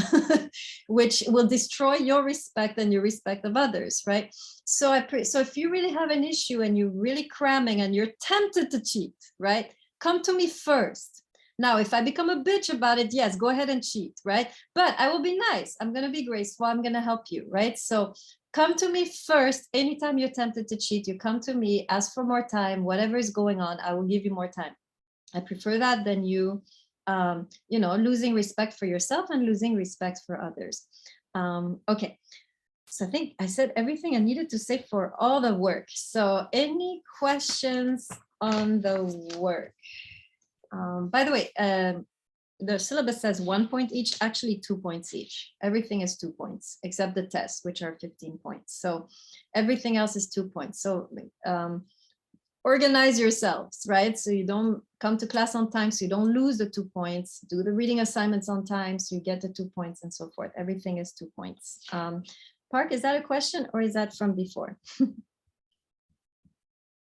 which will destroy your respect and your respect of others, right? So if you really have an issue and you're really cramming and you're tempted to cheat, right, come to me first. Now, if I become a bitch about it, yes, go ahead and cheat, right? But I will be nice. I'm going to be graceful. I'm going to help you, right? So come to me first. Anytime you're tempted to cheat, you come to me, ask for more time, whatever is going on, I will give you more time. I prefer that than you, losing respect for yourself and losing respect for others. Okay. So I think I said everything I needed to say for all the work. So any questions on the work? By the way, the syllabus says 1 point each, actually 2 points each. Everything is 2 points, except the tests, which are 15 points. So everything else is 2 points. So organize yourselves, right? So you don't come to class on time, so you don't lose the 2 points. Do the reading assignments on time, so you get the 2 points and so forth. Everything is 2 points. Park, is that a question or is that from before?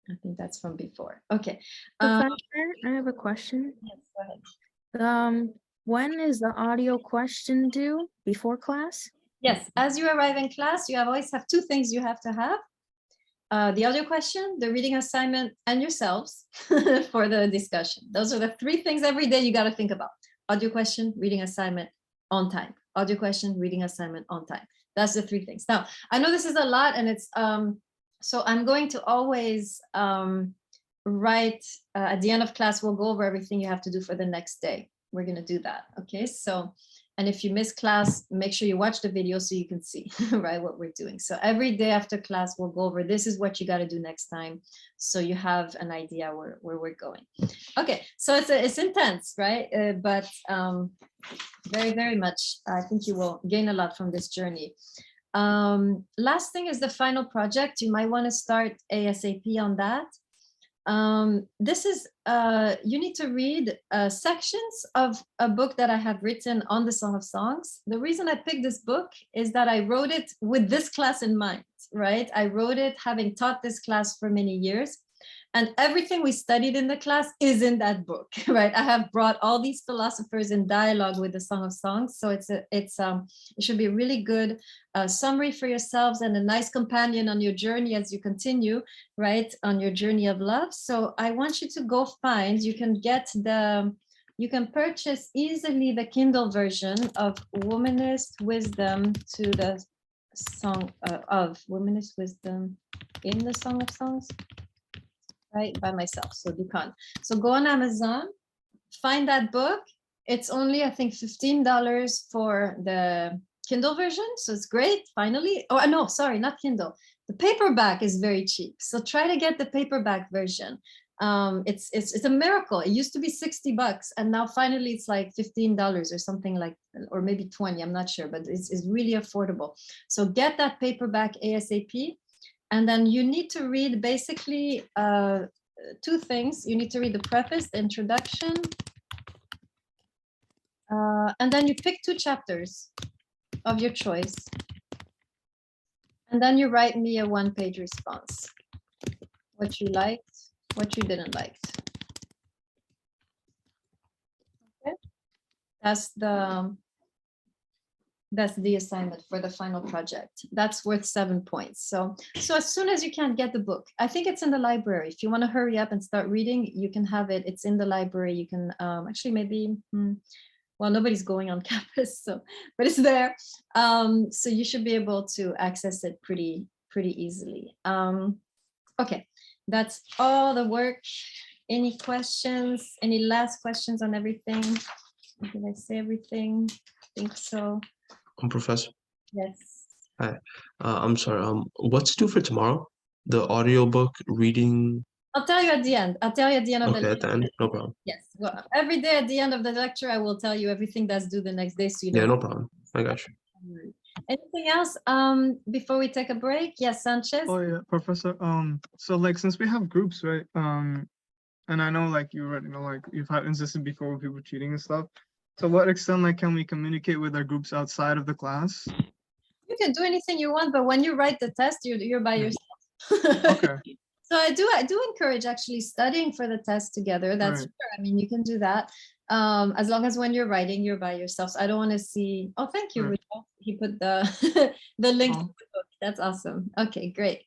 I think that's from before. Okay. Professor, I have a question. Yes, go ahead. When is the audio question due? Before class? Yes, as you arrive in class, you always have 2 things you have to have. The audio question, the reading assignment, and yourselves for the discussion. Those are the 3 things every day you got to think about. Audio question, reading assignment on time. Audio question, reading assignment on time. That's the 3 things. Now, I know this is a lot and it's, so I'm going to always write at the end of class, we'll go over everything you have to do for the next day. we're gonna do that. Okay, so, and if you miss class, make sure you watch the video so you can see, right, what we're doing. So every day after class, we'll go over, this is what you got to do next time. So you have an idea where we're going. Okay, so it's intense, right? But very, very much, I think you will gain a lot from this journey. Last thing is the final project. You might want to start ASAP on that. This is, you need to read sections of a book that I have written on the Song of Songs. The reason I picked this book is that I wrote it with this class in mind, right? I wrote it having taught this class for many years. And everything we studied in the class is in that book, right? I have brought all these philosophers in dialogue with the Song of Songs. So it should be a really good summary for yourselves and a nice companion on your journey as you continue, right? On your journey of love. So I want you to go find, you can purchase easily the Kindle version of Womanist Wisdom to the Song of Womanist Wisdom in the Song of Songs. Right, by myself, so Dukan. So go on Amazon, find that book. It's only, I think, $15 for the Kindle version, so it's great, finally. Oh, no, sorry, not Kindle. The paperback is very cheap, so try to get the paperback version. It's a miracle. It used to be $60, and now finally it's like $15 or something like, or maybe 20, I'm not sure, but it's really affordable. So get that paperback ASAP. And then you need to read basically two things. You need to read the preface, the introduction, and then you pick 2 chapters of your choice. And then you write me a 1-page response. What you liked, what you didn't like. Okay. That's the assignment for the final project. That's worth 7 points. So as soon as you can, get the book. I think it's in the library. If you want to hurry up and start reading, you can have it. It's in the library. You can actually maybe, well, nobody's going on campus, so, but it's there. So you should be able to access it pretty easily. Okay, that's all the work. Any questions? Any last questions on everything? Did I say everything? I think so. Professor. Yes. Hi. I'm sorry. What's due for tomorrow? The audiobook reading. I'll tell you at the end. I'll tell you at the end of the Okay, at the end, no problem. Yes. Well, every day at the end of the lecture, I will tell you everything that's due the next day, so you Yeah, don't. no problem. I got you. Anything else before we take a break? Yes, Sanchez. Oh yeah, Professor. So like since we have groups, right? And I know like you already know like you've had instances before with people cheating and stuff. To what extent like can we communicate with our groups outside of the class? You can do anything you want, but when you write the test, you're by yourself. Okay. So I do encourage actually studying for the test together. That's Right. sure. I mean, you can do that. As long as when you're writing, you're by yourself. So I don't want to see. Oh, thank you, Right. Rudolph. He put the the link to the book. That's awesome. Okay, great.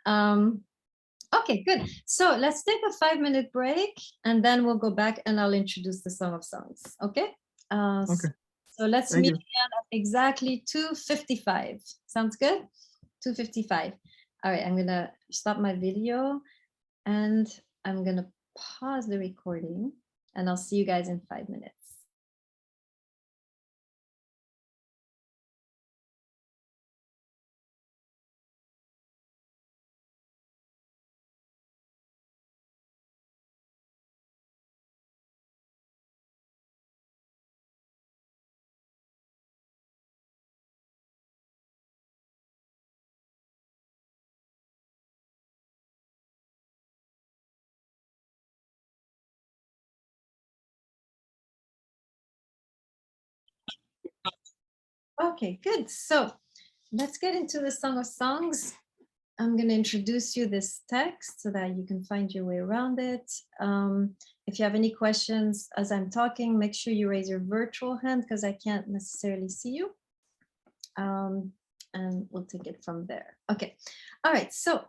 Okay, good. So let's take a 5-minute break, and then we'll go back and I'll introduce the Song of Songs. Okay. Okay. So let's Thank meet you. again at exactly 2:55. Sounds good? 2:55. All right, I'm gonna stop my video and I'm gonna pause the recording, and I'll see you guys in 5 minutes. Okay, good. So let's get into the Song of Songs. I'm going to introduce you this text so that you can find your way around it. If you have any questions as I'm talking, make sure you raise your virtual hand because I can't necessarily see you. And we'll take it from there. Okay. All right. So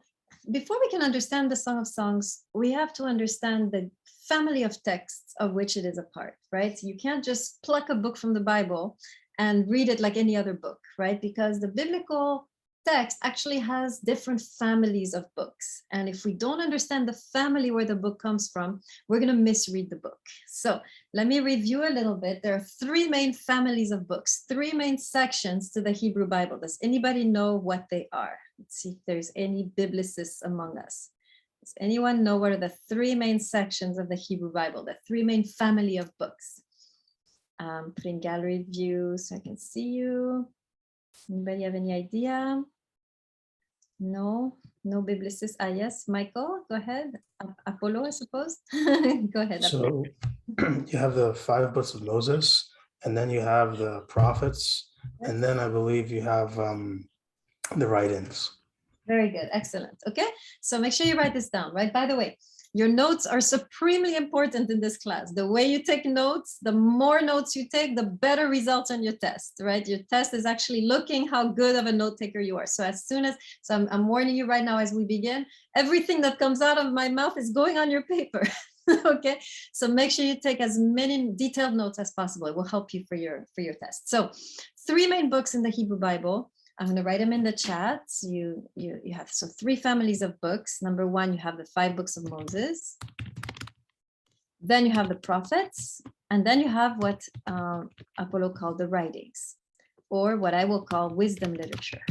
before we can understand the Song of Songs, we have to understand the family of texts of which it is a part, right? You can't just pluck a book from the Bible and read it like any other book, right? Because the biblical text actually has different families of books. And if we don't understand the family where the book comes from, we're going to misread the book. So let me review a little bit. There are three main families of books, three main sections to the Hebrew Bible. Does anybody know what they are? Let's see if there's any biblicists among us. Does anyone know what are the three main sections of the Hebrew Bible, the three main family of books? Put in gallery view so I can see you. Anybody have any idea? No, no biblicist. Ah, yes, Michael, go ahead. Apollo, I suppose. Go ahead. Apollo. So you have the 5 books of Moses, and then you have the prophets, and then I believe you have the write-ins. Very good. Excellent. Okay. So make sure you write this down, right? By the way, your notes are supremely important in this class. The way you take notes, the more notes you take, the better results on your test, right? Your test is actually looking how good of a note taker you are. So as soon as, I'm warning you right now as we begin, everything that comes out of my mouth is going on your paper. Okay. So make sure you take as many detailed notes as possible. It will help you for your test. So 3 main books in the Hebrew Bible. I'm going to write them in the chat. You have 3 families of books. Number 1, you have the 5 books of Moses. Then you have the prophets, and then you have what Apollo called the writings, or what I will call wisdom literature.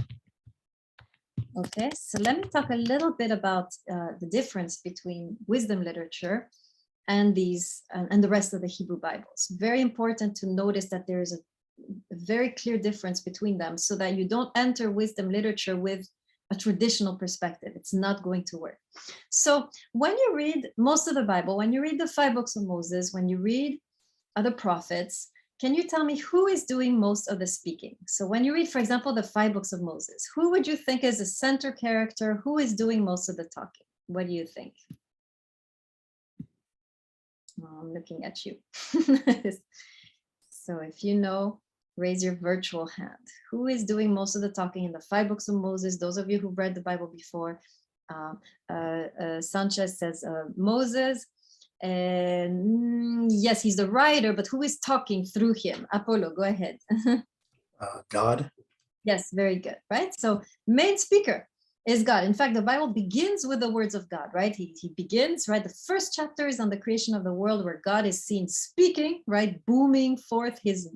Okay, so let me talk a little bit about the difference between wisdom literature and these and the rest of the Hebrew Bible. It's very important to notice that there is a very clear difference between them so that you don't enter wisdom literature with a traditional perspective. It's not going to work. So when you read most of the Bible, when you read the 5 books of Moses, when you read other prophets, can you tell me who is doing most of the speaking? So when you read, for example, the 5 books of Moses, who would you think is the center character? Who is doing most of the talking? What do you think? Oh, I'm looking at you. So if you know, raise your virtual hand. Who is doing most of the talking in the 5 books of Moses? Those of you who've read the Bible before, Sanchez says Moses. And yes, he's the writer, but who is talking through him? Apollo, go ahead. God. Yes, very good, right? So main speaker is God. In fact, the Bible begins with the words of God, right? He begins, right? The first chapter is on the creation of the world where God is seen speaking, right? Booming forth his,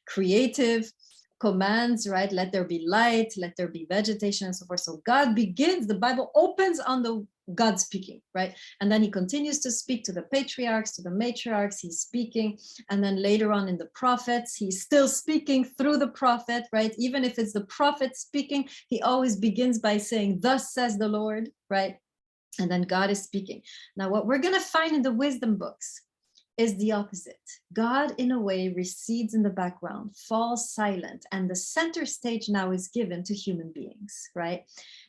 creative commands, right? Let there be light, let there be vegetation and so forth. So God begins, the Bible opens on the God speaking, right? And then he continues to speak to the patriarchs, to the matriarchs, he's speaking. And then later on in the prophets, he's still speaking through the prophet, right? Even if it's the prophet speaking, he always begins by saying, thus says the Lord, right? And then God is speaking. Now, what we're going to find in the wisdom books is the opposite. God, in a way, recedes in the background, falls silent, and the center stage now is given to human beings, right?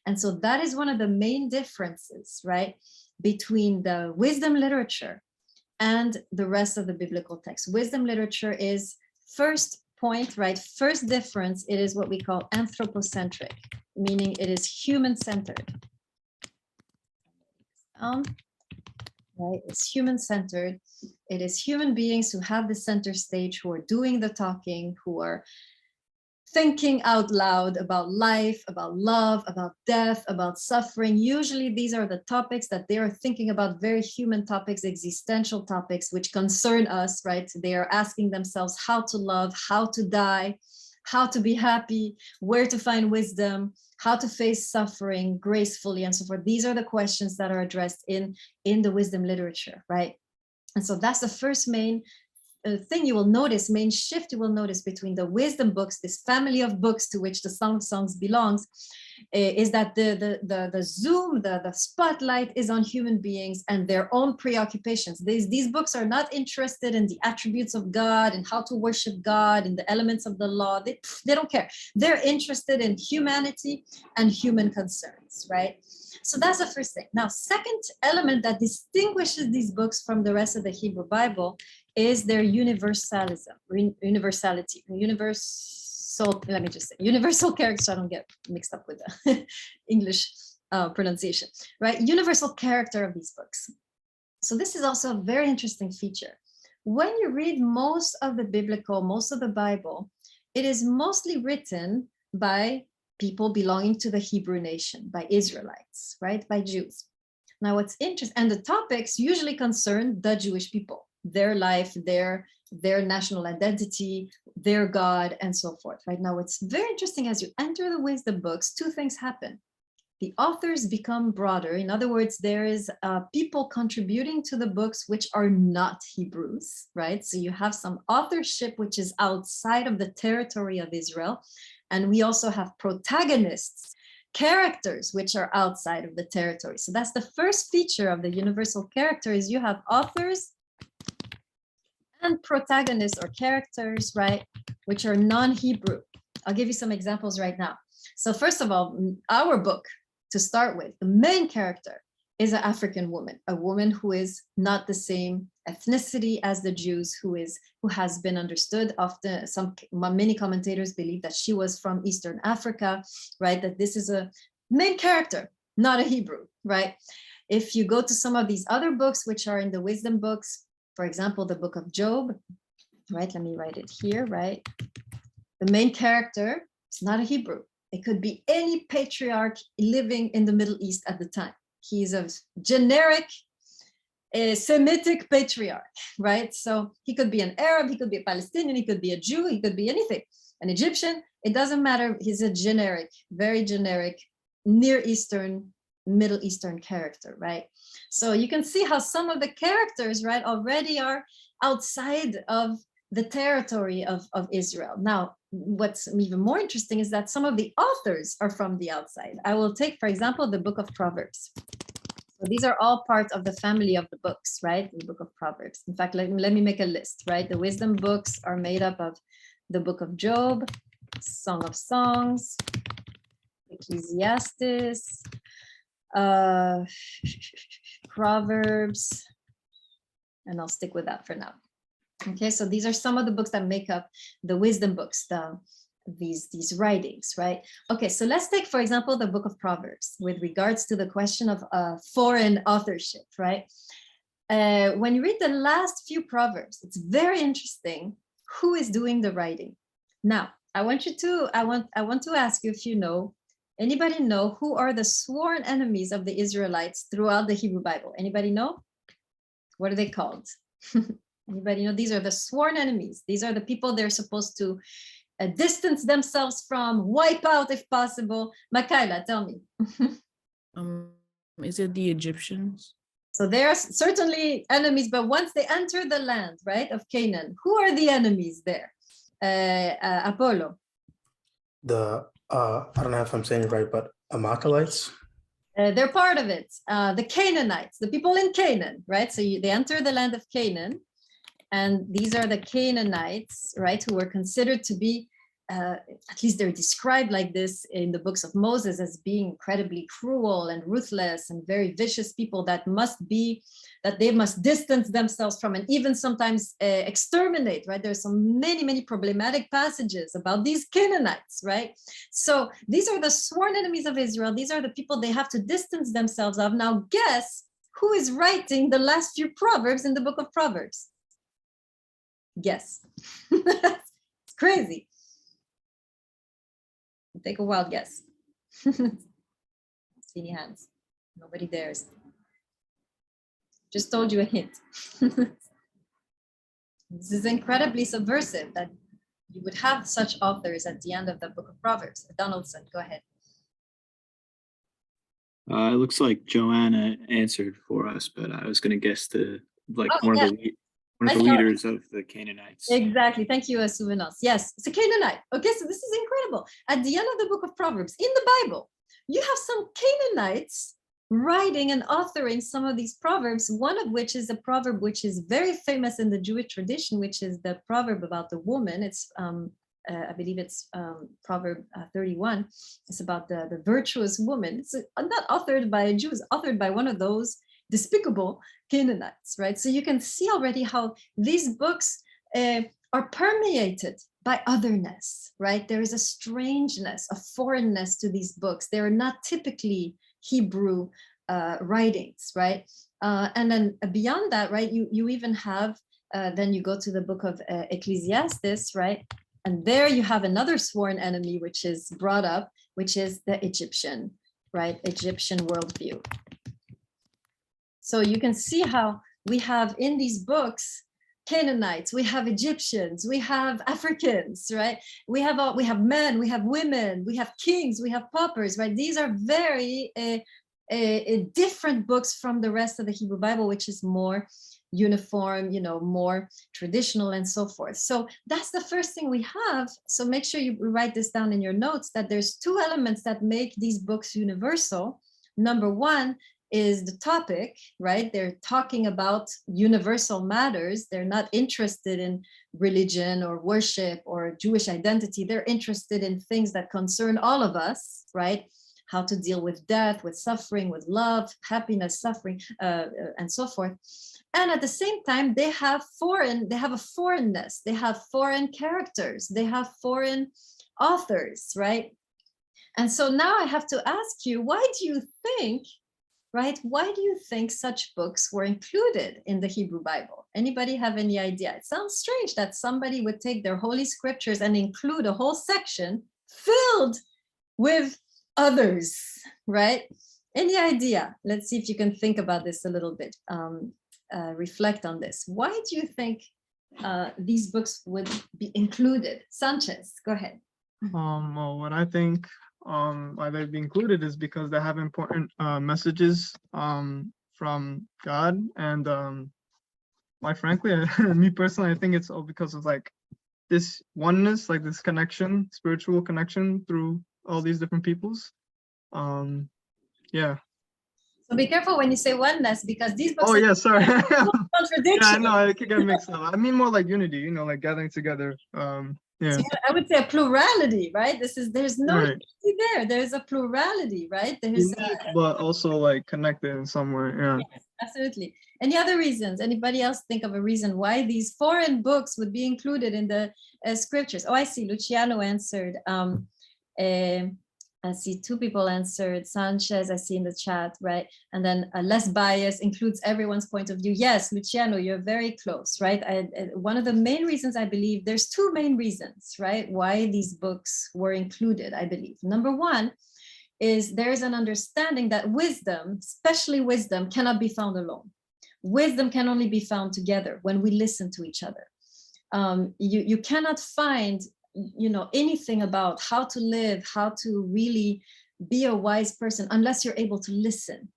And so that is one of the main differences, right, between the wisdom literature and the rest of the biblical text. Wisdom literature is, first point, right, first difference, it is what we call anthropocentric, meaning it is human-centered. Right? It's human-centered. It is human beings who have the center stage, who are doing the talking, who are thinking out loud about life, about love, about death, about suffering. Usually these are the topics that they are thinking about, very human topics, existential topics, which concern us, right? They are asking themselves how to love, how to die, how to be happy, where to find wisdom, how to face suffering gracefully, and so forth. These are the questions that are addressed in the wisdom literature, right? And so that's the first main thing you will notice, main shift you will notice between the wisdom books, this family of books to which the Song of Songs belongs, is that the zoom, the spotlight is on human beings and their own preoccupations. These books are not interested in the attributes of God and how to worship God and the elements of the law. They don't care. They're interested in humanity and human concerns, right? So that's the first thing. Now, second element that distinguishes these books from the rest of the Hebrew Bible is their universalism, universality, universal, let me just say, universal character, so I don't get mixed up with the English pronunciation, right? Universal character of these books. So this is also a very interesting feature. When you read most of the biblical, most of the Bible, it is mostly written by people belonging to the Hebrew nation, by Israelites, right? By Jews. Now, what's interesting, and the topics usually concern the Jewish people, their life, their national identity, their God, and so forth. Right now, what's very interesting, as you enter the wisdom books, two things happen. The authors become broader. In other words, there is people contributing to the books which are not Hebrews, right? So you have some authorship which is outside of the territory of Israel. And we also have protagonists, characters which are outside of the territory. So that's the first feature of the universal character, is you have authors and protagonists or characters, right, which are non-Hebrew. I'll give you some examples right now. So first of all, our book, to start with, the main character is an African woman, a woman who is not the same ethnicity as the Jews, who has been understood. Often, many commentators believe that she was from Eastern Africa, right? That this is a main character, not a Hebrew, right? If you go to some of these other books, which are in the wisdom books, for example, the book of Job, right? Let me write it here, right? The main character is not a Hebrew. It could be any patriarch living in the Middle East at the time. He's a generic Semitic patriarch, right? So he could be an Arab, he could be a Palestinian, he could be a Jew, he could be anything. An Egyptian, it doesn't matter. He's a generic, very generic, Near Eastern, Middle Eastern character, right? So you can see how some of the characters, right, already are outside of the territory of Israel. Now, what's even more interesting is that some of the authors are from the outside. I will take, for example, the book of Proverbs. So these are all part of the family of the books, right? The book of Proverbs. In fact, let me make a list, right? The wisdom books are made up of the book of Job, Song of Songs, Ecclesiastes, Proverbs, and I'll stick with that for now. Okay, so these are some of the books that make up the wisdom books, these writings, right? Okay, so let's take, for example, the book of Proverbs with regards to the question of foreign authorship, right? When you read the last few Proverbs, it's very interesting who is doing the writing. Now, I want to ask you if you know, anybody know who are the sworn enemies of the Israelites throughout the Hebrew Bible? Anybody know? What are they called? Anybody know? These are the sworn enemies. These are the people they're supposed to distance themselves from, wipe out if possible. Makaila, tell me. Is it the Egyptians? So they are certainly enemies, but once they enter the land, right, of Canaan, who are the enemies there? Apollo. I don't know if I'm saying it right, but Amalekites. They're part of it. The Canaanites, the people in Canaan, right? So they enter the land of Canaan. And these are the Canaanites, right, who were considered to be, at least they're described like this in the books of Moses, as being incredibly cruel and ruthless and very vicious people that they must distance themselves from and even sometimes exterminate, right? There's so many problematic passages about these Canaanites, right? So these are the sworn enemies of Israel. These are the people they have to distance themselves of. Now guess who is writing the last few Proverbs in the book of Proverbs? Guess. It's crazy. Take a wild guess. See any hands? Nobody dares. Just told you a hint. This is incredibly subversive that you would have such authors at the end of the book of Proverbs. Donaldson, go ahead. It looks like Joanna answered for us, but I was going to guess one of the leaders of the Canaanites. Exactly. Thank you, Souvenos. Yes, it's a Canaanite. Okay, so this is incredible. At the end of the book of Proverbs, in the Bible, you have some Canaanites writing and authoring some of these proverbs, one of which is a proverb which is very famous in the Jewish tradition, which is the proverb about the woman. It's, I believe it's Proverb 31. It's about the virtuous woman. It's not authored by a Jew, it's authored by one of those despicable Canaanites, right? So you can see already how these books are permeated by otherness, right? There is a strangeness, a foreignness to these books. They are not typically Hebrew writings, right? And then beyond that, right, you even have, then you go to the book of Ecclesiastes, right? And there you have another sworn enemy, which is brought up, which is the Egyptian, right? Egyptian worldview. So you can see how we have in these books Canaanites, we have Egyptians, we have Africans, right? We have men, we have women, we have kings, we have paupers, right? These are very different books from the rest of the Hebrew Bible, which is more uniform, more traditional and so forth. So that's the first thing we have. So make sure you write this down in your notes, that there's two elements that make these books universal. Number one is the topic, right? They're talking about universal matters. They're not interested in religion or worship or Jewish identity. They're interested in things that concern all of us, right? How to deal with death, with suffering, with love, happiness, suffering, and so forth. And at the same time, they have a foreignness. They have foreign characters. They have foreign authors, right? And so now I have to ask you, why do you think, right? Why do you think such books were included in the Hebrew Bible? Anybody have any idea? It sounds strange that somebody would take their holy scriptures and include a whole section filled with others, right? Any idea? Let's see if you can think about this a little bit. Reflect on this. Why do you think these books would be included? Sanchez, go ahead. Well, what I think why they'd be included is because they have important messages from God, and quite frankly, me personally, I think it's all because of like this oneness, like this connection, spiritual connection through all these different peoples. Yeah. So be careful when you say oneness, because these books. Oh yeah, sorry. Contradiction. Yeah, I know, I could get mixed up. I mean more like unity, like gathering together. Yeah. So I would say a plurality, right? There's no Right. unity there. There's a plurality, right? There's Unique, but also like connected in some way. Yeah. yes, absolutely. Any other reasons? Anybody else think of a reason why these foreign books would be included in the scriptures? Oh, I see. Luciano answered. I see two people answered. Sanchez, I see in the chat, right? And then less bias includes everyone's point of view. Yes, Luciano, you're very close, right? One of the main reasons I believe, there's two main reasons, right? Why these books were included, I believe. Number one is there's an understanding that wisdom, especially wisdom, cannot be found alone. Wisdom can only be found together when we listen to each other. You cannot find anything about how to live, how to really be a wise person unless you're able to listen,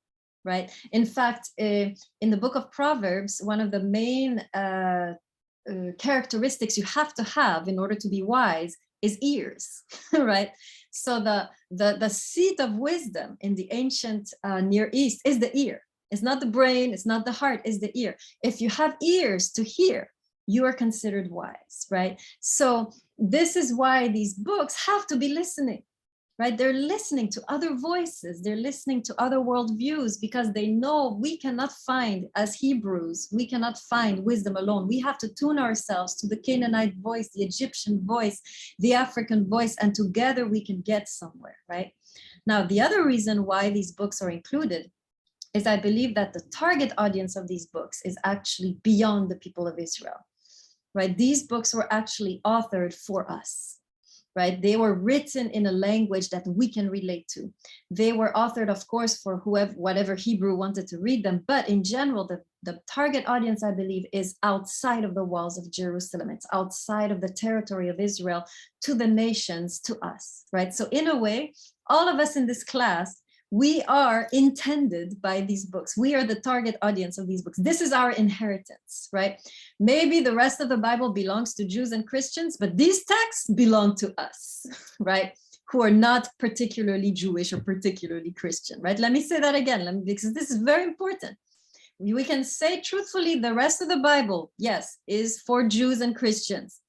right? In fact, in the book of Proverbs, one of the main characteristics you have to have in order to be wise is ears, right? So the seat of wisdom in the ancient Near East is the ear. It's not the brain, it's not the heart, it's the ear. If you have ears to hear, you are considered wise, right? So this is why these books have to be listening, right? They're listening to other voices, they're listening to other worldviews, because they know we cannot find, as Hebrews, we cannot find wisdom alone. We have to tune ourselves to the Canaanite voice, the Egyptian voice, the African voice, and together we can get somewhere, right? Now, the other reason why these books are included is I believe that the target audience of these books is actually beyond the people of Israel. Right? These books were actually authored for us, right? They were written in a language that we can relate to. They were authored, of course, for whatever Hebrew wanted to read them, but in general, the target audience, I believe, is outside of the walls of Jerusalem. It's outside of the territory of Israel, to the nations, to us, right? So in a way, all of us in this class, we are intended by these books. We are the target audience of these books. This is our inheritance, right? Maybe the rest of the Bible belongs to Jews and Christians, but these texts belong to us, right? Who are not particularly Jewish or particularly Christian, right? Let me say that again, because this is very important. We can say truthfully, the rest of the Bible, yes, is for Jews and Christians,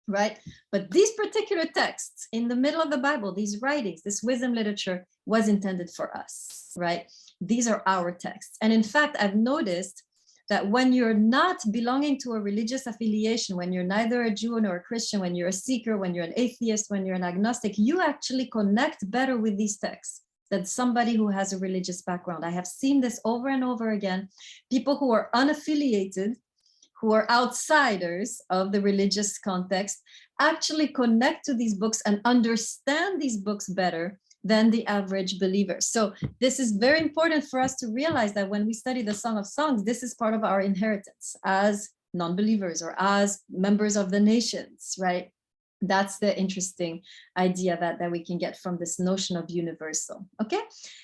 right? But these particular texts in the middle of the Bible, these writings, this wisdom literature was intended for us, right? These are our texts. And in fact, I've noticed that when you're not belonging to a religious affiliation, when you're neither a Jew nor a Christian, when you're a seeker, when you're an atheist, when you're an agnostic, you actually connect better with these texts than somebody who has a religious background. I have seen this over and over again. People who are unaffiliated, who are outsiders of the religious context, actually connect to these books and understand these books better than the average believer. So this is very important for us to realize that when we study the Song of Songs, this is part of our inheritance as non-believers or as members of the nations, right? That's the interesting idea that we can get from this notion of universal. Okay,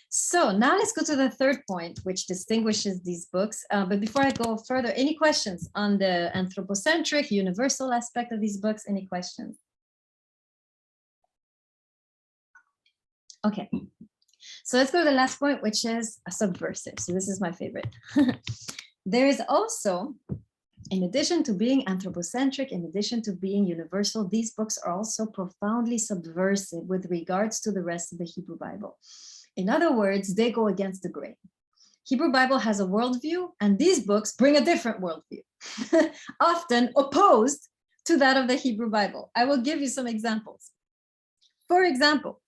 so now let's go to the third point, which distinguishes these books. But before I go further, any questions on the anthropocentric, universal aspect of these books? Any questions? Okay, so let's go to the last point, which is a subversive. So this is my favorite. There is also, in addition to being anthropocentric, in addition to being universal, these books are also profoundly subversive with regards to the rest of the Hebrew Bible. In other words, they go against the grain. Hebrew Bible has a worldview, and these books bring a different worldview, often opposed to that of the Hebrew Bible. I will give you some examples. For example,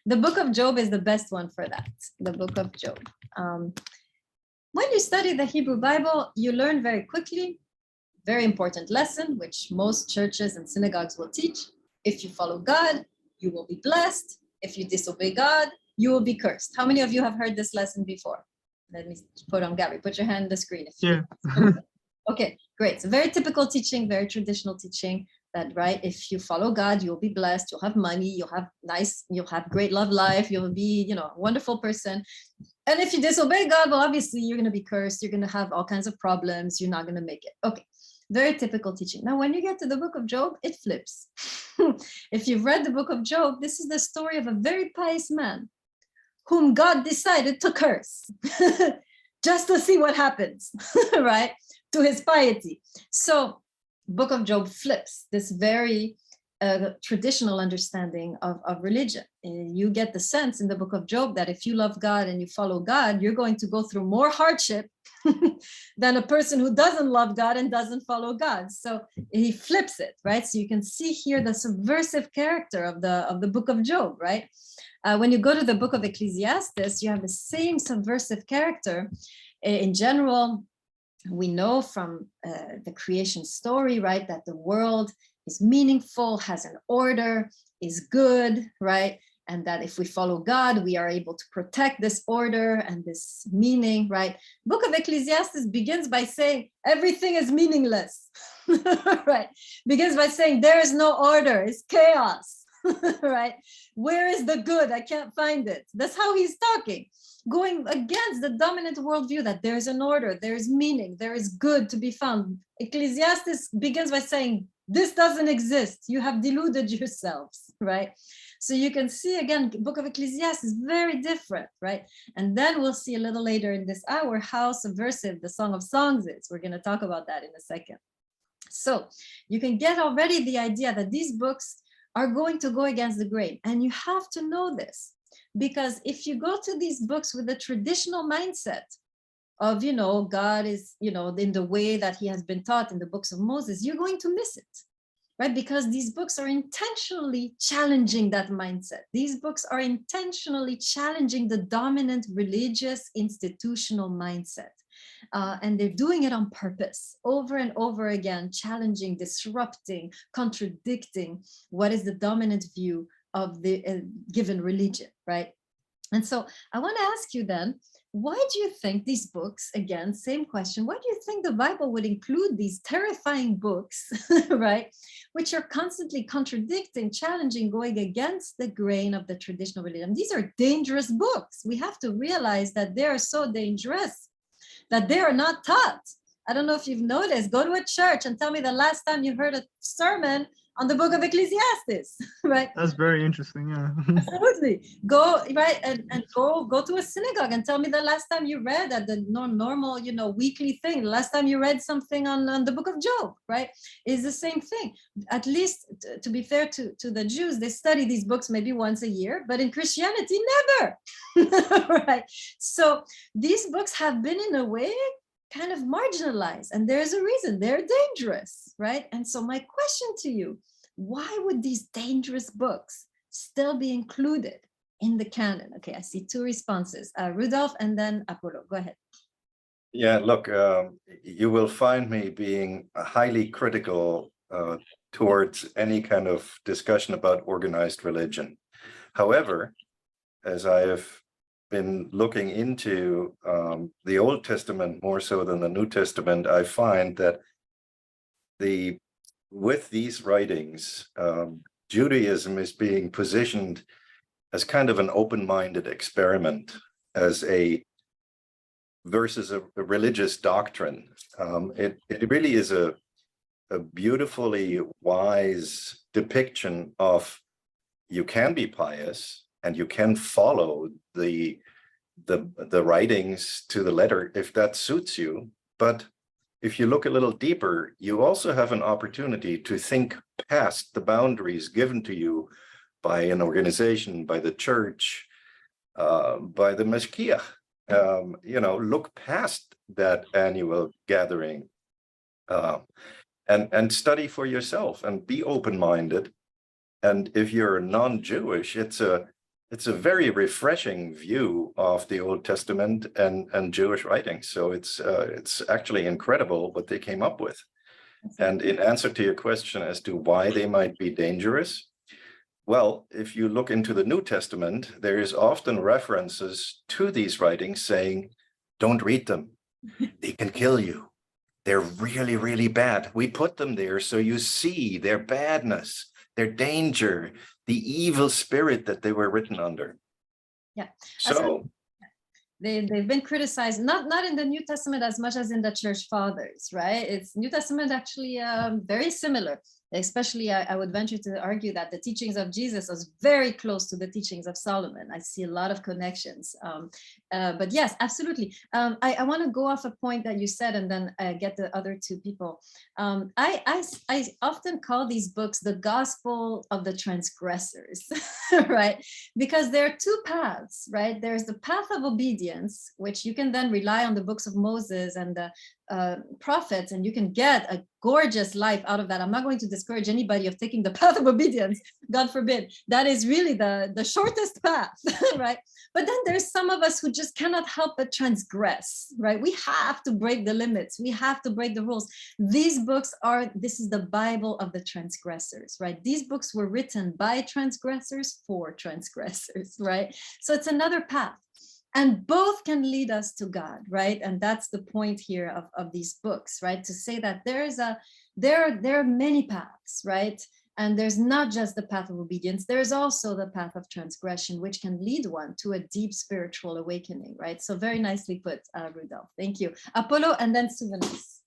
the book of Job is the best one for that, the book of Job. When you study the Hebrew Bible, you learn very quickly, very important lesson, which most churches and synagogues will teach. If you follow God, you will be blessed. If you disobey God, you will be cursed. How many of you have heard this lesson before? Let me put on Gabby. Put your hand on the screen. Yeah. Okay, great. So very typical teaching, very traditional teaching that, right, if you follow God, you'll be blessed, you'll have money, you'll have great love life, you'll be, a wonderful person. And if you disobey God, well, obviously you're going to be cursed. You're going to have all kinds of problems. You're not going to make it. Okay. Very typical teaching. Now, when you get to the book of Job, it flips. If you've read the book of Job, this is the story of a very pious man whom God decided to curse just to see what happens, right, to his piety. So book of Job flips this very traditional understanding of religion. And you get the sense in the book of Job that if you love God and you follow God, you're going to go through more hardship than a person who doesn't love God and doesn't follow God. So he flips it, right? So you can see here the subversive character of the book of Job, right? When you go to the book of Ecclesiastes, you have the same subversive character. In general, we know from the creation story, right, that the world is meaningful, has an order, is good, right? And that if we follow God, we are able to protect this order and this meaning, right? Book of Ecclesiastes begins by saying everything is meaningless, right? Begins by saying there is no order, it's chaos, right? Where is the good? I can't find it. That's how he's talking, going against the dominant worldview that there is an order, there is meaning, there is good to be found. Ecclesiastes begins by saying, this doesn't exist. You have deluded yourselves, right? So you can see again, book of Ecclesiastes is very different, right? And then we'll see a little later in this hour how subversive the Song of Songs is. We're going to talk about that in a second. So you can get already the idea that these books are going to go against the grain. And you have to know this, because if you go to these books with the traditional mindset of, God is, in the way that he has been taught in the books of Moses, you're going to miss it, right? Because these books are intentionally challenging that mindset. These books are intentionally challenging the dominant religious institutional mindset. And they're doing it on purpose, over and over again, challenging, disrupting, contradicting what is the dominant view of the given religion, right? And so I want to ask you then, why do you think these books, again, same question, why do you think the Bible would include these terrifying books, right, which are constantly contradicting, challenging, going against the grain of the traditional religion? These are dangerous books. We have to realize that they are so dangerous that they are not taught. I don't know if you've noticed, go to a church and tell me the last time you heard a sermon on the book of Ecclesiastes, right? That's very interesting, yeah. Absolutely. Go, right, and go to a synagogue and tell me the last time you read at the normal, weekly thing, the last time you read something on the book of Job, right? Is the same thing. At least, to be fair to the Jews, they study these books maybe once a year, but in Christianity, never, right? So these books have been, in a way, kind of marginalized, and there's a reason. They're dangerous, right? And so my question to you, why would these dangerous books still be included in the canon? Okay, I see two responses, Rudolph and then Apollo. Go ahead. Yeah, look, you will find me being highly critical towards any kind of discussion about organized religion. However, as I have been looking into the Old Testament more so than the New Testament, I find that with these writings, Judaism is being positioned as kind of an open-minded experiment, as a versus a religious doctrine. It really is a beautifully wise depiction of you can be pious and you can follow the writings to the letter if that suits you. But if you look a little deeper, you also have an opportunity to think past the boundaries given to you by an organization, by the church, by the mashkiach. Look past that annual gathering and study for yourself and be open-minded. And if you're non-Jewish, it's a very refreshing view of the Old Testament and Jewish writings. So it's actually incredible what they came up with. And in answer to your question as to why they might be dangerous, well, if you look into the New Testament, there is often references to these writings saying, don't read them. They can kill you. They're really, really bad. We put them there so you see their badness, their danger, the evil spirit that they were written under. Yeah. So they've been criticized, not in the New Testament as much as in the Church Fathers, right? It's New Testament actually very similar. Especially, I would venture to argue that the teachings of Jesus was very close to the teachings of Solomon. I see a lot of connections. But yes, absolutely. I want to go off a point that you said and then get the other two people. I often call these books the gospel of the transgressors, right? Because there are two paths, right? There's the path of obedience, which you can then rely on the books of Moses and the prophets, and you can get a gorgeous life out of that. I'm not going to discourage anybody of taking the path of obedience, God forbid. That is really the shortest path, right? But then there's some of us who just cannot help but transgress, right? We have to break the limits. We have to break the rules. This is the Bible of the transgressors, right? These books were written by transgressors for transgressors, right? So it's another path. And both can lead us to God, right? And that's the point here of these books, right? To say that there are many paths, right? And there's not just the path of obedience, there's also the path of transgression, which can lead one to a deep spiritual awakening, right? So very nicely put, Rudolph. Thank you. Apollo and then Souvenis.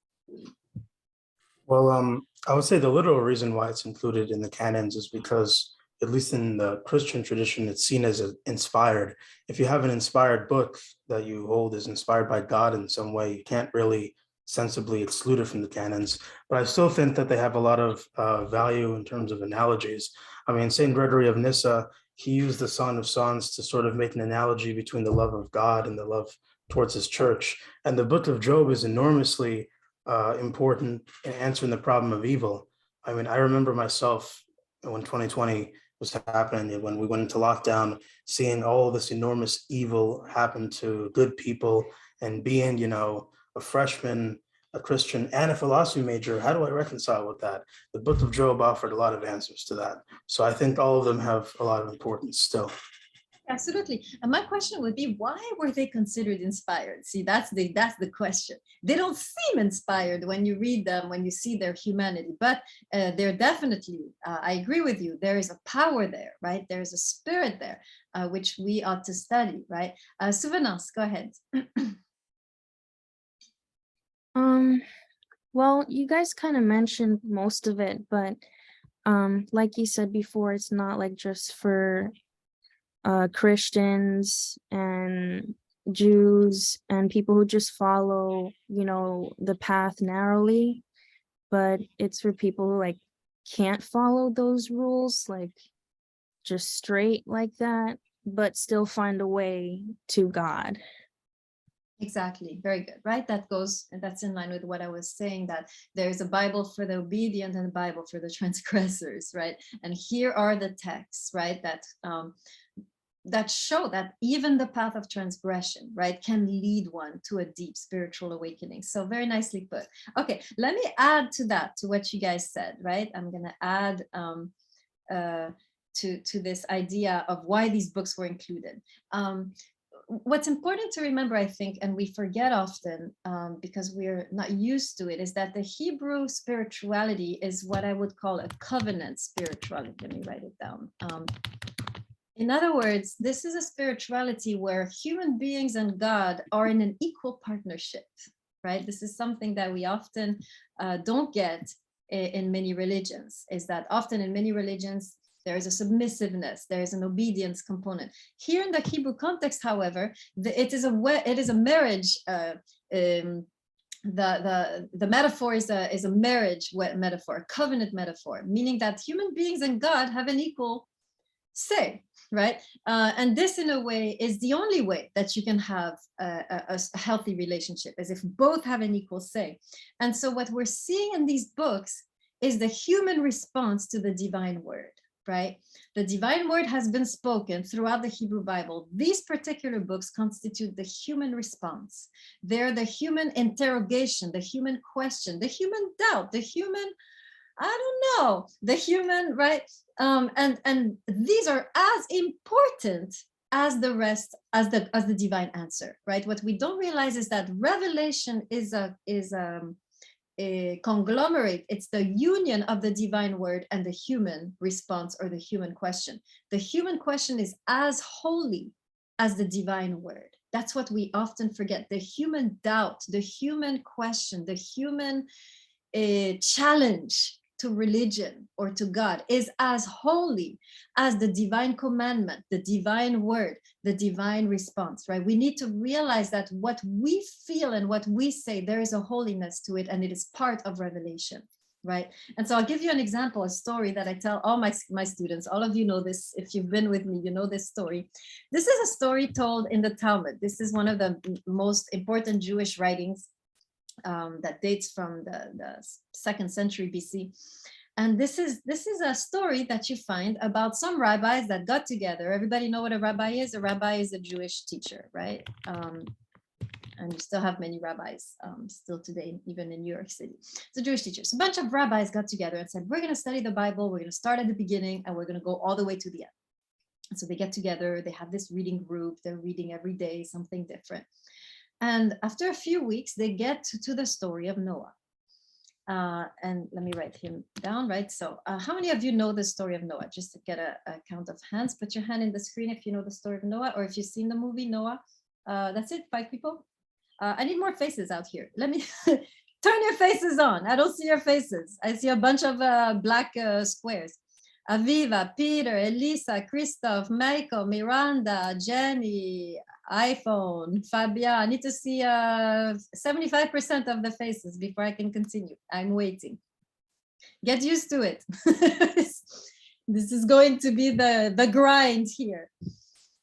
Well, I would say the literal reason why it's included in the canons is because, at least in the Christian tradition, it's seen as inspired. If you have an inspired book that you hold is inspired by God in some way, you can't really sensibly exclude it from the canons. But I still think that they have a lot of value in terms of analogies. I mean, Saint Gregory of Nyssa, he used the Song of Songs to sort of make an analogy between the love of God and the love towards his church. And the book of Job is enormously important in answering the problem of evil. I mean, I remember myself when 2020 was happening, when we went into lockdown, seeing all of this enormous evil happen to good people, and being, a freshman, a Christian, and a philosophy major, how do I reconcile with that? The book of Job offered a lot of answers to that. So I think all of them have a lot of importance still. Absolutely. And my question would be, why were they considered inspired? See, that's the question. They don't seem inspired when you read them, when you see their humanity, but they're definitely, I agree with you, there is a power there, right? There's a spirit there, which we ought to study, right? Souvenis, go ahead. Well, you guys kind of mentioned most of it, but like you said before, it's not like just for Christians and Jews and people who just follow, the path narrowly, but it's for people who like can't follow those rules, like just straight like that, but still find a way to God. Exactly. Very good. Right. That's in line with what I was saying, that there's a Bible for the obedient and a Bible for the transgressors. Right. And here are the texts, right, that show that even the path of transgression, right, can lead one to a deep spiritual awakening. So very nicely put. Okay. Let me add to that, to what you guys said, right? I'm going to add to this idea of why these books were included. What's important to remember, I think, and we forget often because we're not used to it, is that the Hebrew spirituality is what I would call a covenant spirituality. Let me write it down. In other words, this is a spirituality where human beings and God are in an equal partnership, right? This is something that we often don't get in many religions, is that often in many religions, there is a submissiveness, there is an obedience component. Here in the Hebrew context, however, it is a marriage. The metaphor is a marriage metaphor, a covenant metaphor, meaning that human beings and God have an equal say, right? And this, in a way, is the only way that you can have a healthy relationship, as if both have an equal say. And so what we're seeing in these books is the human response to the divine word. Right? The divine word has been spoken throughout the Hebrew Bible. These particular books constitute the human response. They're the human interrogation, the human question, the human doubt, the human, I don't know, the human, right? And these are as important as the rest, as the divine answer, right? What we don't realize is that revelation is a conglomerate. It's the union of the divine word and the human response or the human question. The human question is as holy as the divine word. That's what we often forget. The human doubt, the human question, the human challenge to religion or to God is as holy as the divine commandment, the divine word, the divine response, right? We need to realize that what we feel and what we say, there is a holiness to it, and it is part of revelation, right? And so I'll give you an example, a story that I tell all my students. All of you know this. If you've been with me, you know this story. This is a story told in the Talmud. This is one of the most important Jewish writings that dates from the 2nd century BC. And this is a story that you find about some rabbis that got together. Everybody know what a rabbi is? A rabbi is a Jewish teacher, right? And you still have many rabbis still today, even in New York City. It's a Jewish teacher. So a bunch of rabbis got together and said, we're going to study the Bible. We're going to start at the beginning and we're going to go all the way to the end. And so they get together. They have this reading group. They're reading every day something different. And after a few weeks, they get to the story of Noah. And let me write him down, right? So how many of you know the story of Noah? Just to get a count of hands, put your hand in the screen if you know the story of Noah, or if you've seen the movie Noah. That's it, 5 people. I need more faces out here. Let me turn your faces on. I don't see your faces. I see a bunch of black squares. Aviva, Peter, Elisa, Christoph, Michael, Miranda, Jenny, iPhone, Fabia. I need to see 75% of the faces before I can continue. I'm waiting. Get used to it. This is going to be the grind here.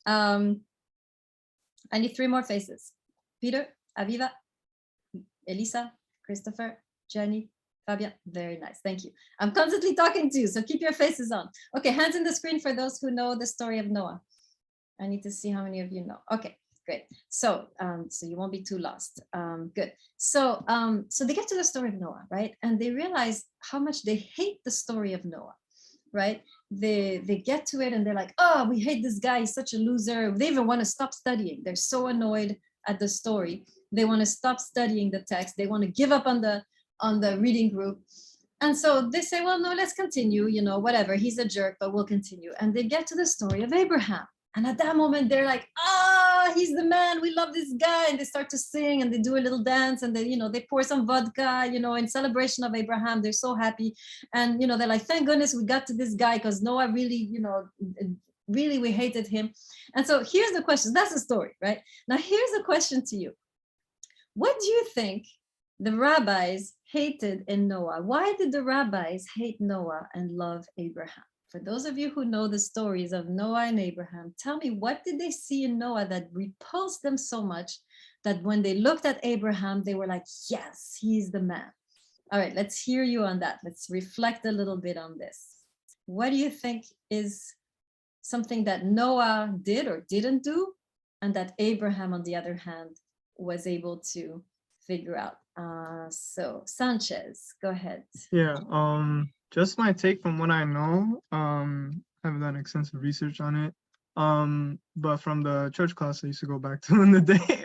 I need 3 more faces. Peter, Aviva, Elisa, Christopher, Jenny, Fabia. Very nice. Thank you. I'm constantly talking to you, so keep your faces on. Okay, hands in the screen for those who know the story of Noah. I need to see how many of you know. Okay, great. So, so you won't be too lost. Good. So, so they get to the story of Noah, right? And they realize how much they hate the story of Noah, right? They get to it and they're like, oh, we hate this guy. He's such a loser. They even want to stop studying. They're so annoyed at the story. They want to stop studying the text. They want to give up on the reading group. And so they say, well, no, let's continue, you know, whatever. He's a jerk, but we'll continue. And they get to the story of Abraham. And at that moment, they're like, ah, he's the man. We love this guy. And they start to sing and they do a little dance and they, you know, they pour some vodka, you know, in celebration of Abraham. They're so happy. And, you know, they're like, thank goodness we got to this guy because Noah really, you know, really we hated him. And so here's the question. That's the story, right? Now, here's the question to you. What do you think the rabbis hated in Noah? Why did the rabbis hate Noah and love Abraham? For those of you who know the stories of Noah and Abraham, tell me, what did they see in Noah that repulsed them so much that when they looked at Abraham, they were like, yes, he's the man. All right, let's hear you on that. Let's reflect a little bit on this. What do you think is something that Noah did or didn't do, and that Abraham, on the other hand, was able to figure out? So Sanchez, go ahead. Yeah, just my take from what I know. haven't done extensive research on it. But from the church class I used to go back to in the day,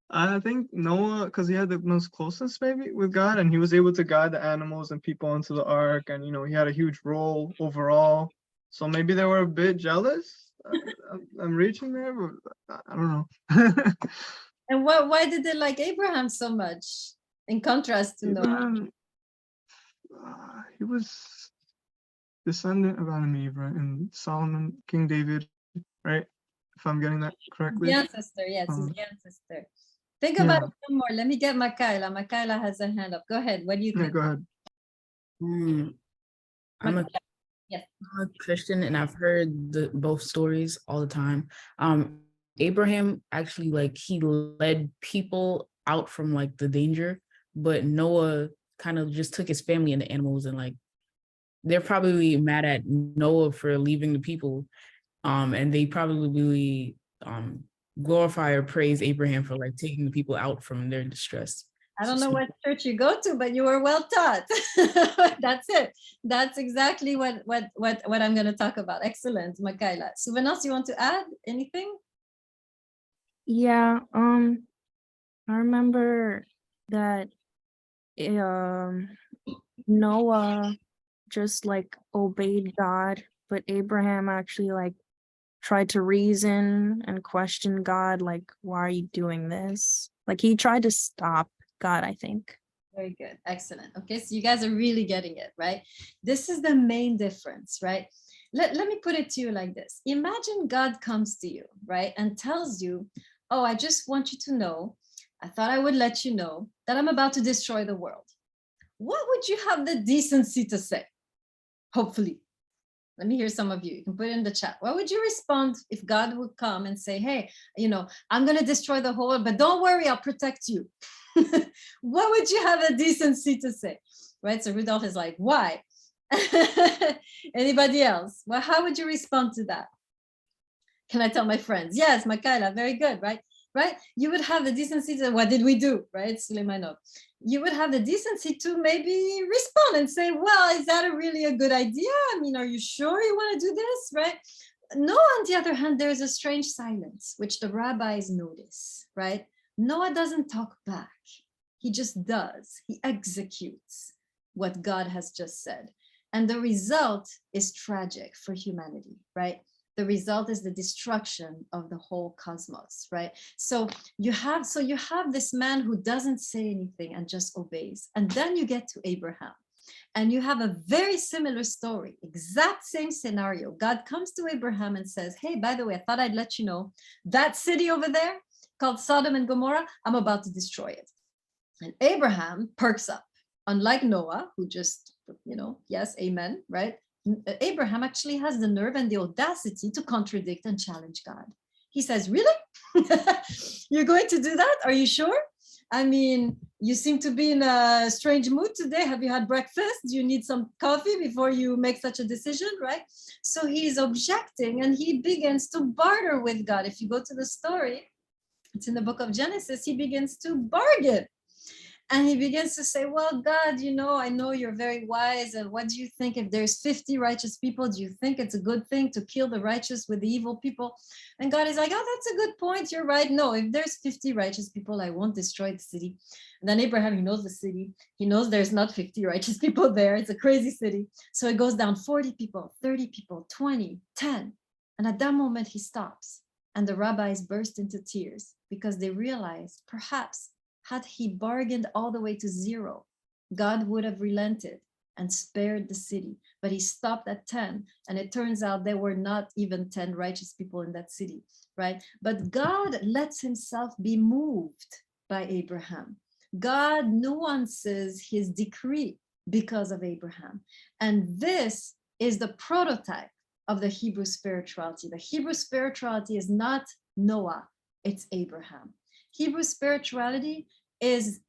I think Noah, because he had the most closeness maybe with God, and he was able to guide the animals and people into the ark, and he had a huge role overall. So maybe they were a bit jealous. I'm reaching there, but I don't know. And why did they like Abraham so much in contrast to Noah? Abraham, he was descendant of Adam and Eve, right? And Solomon, King David, right? If I'm getting that correctly. The ancestor, yes, he's the ancestor. Think yeah. about it some more. Let me get Makaila. Makaila has a hand up. Go ahead. What do you Yeah, think? go ahead. I'm a Yes. I'm a Christian, and I've heard both stories all the time. Abraham actually, like, he led people out from like the danger, but Noah kind of just took his family and the animals, and like they're probably mad at Noah for leaving the people, and they probably glorify or praise Abraham for like taking the people out from their distress. I don't know what church you go to, but you were well taught. That's it. That's exactly what I'm going to talk about. Excellent, Makaila. Suvenos, you want to add anything? Yeah, I remember that Noah just like obeyed God, but Abraham actually like tried to reason and question God, like, why are you doing this? Like he tried to stop God, I think. Very good. Excellent. Okay, so you guys are really getting it, right? This is the main difference, right? Let me put it to you like this. Imagine God comes to you, right, and tells you, oh, I just want you to know, I thought I would let you know that I'm about to destroy the world. What would you have the decency to say? Hopefully. Let me hear some of you. You can put it in the chat. What would you respond if God would come and say, hey, I'm going to destroy the whole world, but don't worry, I'll protect you. What would you have a decency to say? Right? So Rudolph is like, why? Anybody else? Well, how would you respond to that? Can I tell my friends? Yes, Makaila, very good, right? Right? You would have the decency to, what did we do? Right, Suleimanov? You would have the decency to maybe respond and say, well, is that really a good idea? I mean, are you sure you want to do this, right? Noah, on the other hand, there is a strange silence, which the rabbis notice, right? Noah doesn't talk back. He just does. He executes what God has just said. And the result is tragic for humanity, right? The result is the destruction of the whole cosmos, right? So you have this man who doesn't say anything and just obeys. And then you get to Abraham. And you have a very similar story, exact same scenario. God comes to Abraham and says, hey, by the way, I thought I'd let you know, that city over there called Sodom and Gomorrah, I'm about to destroy it. And Abraham perks up, unlike Noah, who just, yes, amen, right? Abraham actually has the nerve and the audacity to contradict and challenge God. He says, really? You're going to do that? Are you sure? I mean, you seem to be in a strange mood today. Have you had breakfast? Do you need some coffee before you make such a decision, right? So he's objecting and he begins to barter with God. If you go to the story, it's in the book of Genesis, he begins to bargain. And he begins to say, well, God, I know you're very wise. And what do you think if there's 50 righteous people? Do you think it's a good thing to kill the righteous with the evil people? And God is like, oh, that's a good point. You're right. No, if there's 50 righteous people, I won't destroy the city. And then Abraham, he knows the city. He knows there's not 50 righteous people there. It's a crazy city. So it goes down 40 people, 30 people, 20, 10. And at that moment, he stops. And the rabbis burst into tears because they realize perhaps had he bargained all the way to 0, God would have relented and spared the city. But he stopped at 10. And it turns out there were not even 10 righteous people in that city, right? But God lets himself be moved by Abraham. God nuances his decree because of Abraham. And this is the prototype of the Hebrew spirituality. The Hebrew spirituality is not Noah, it's Abraham. Hebrew spirituality is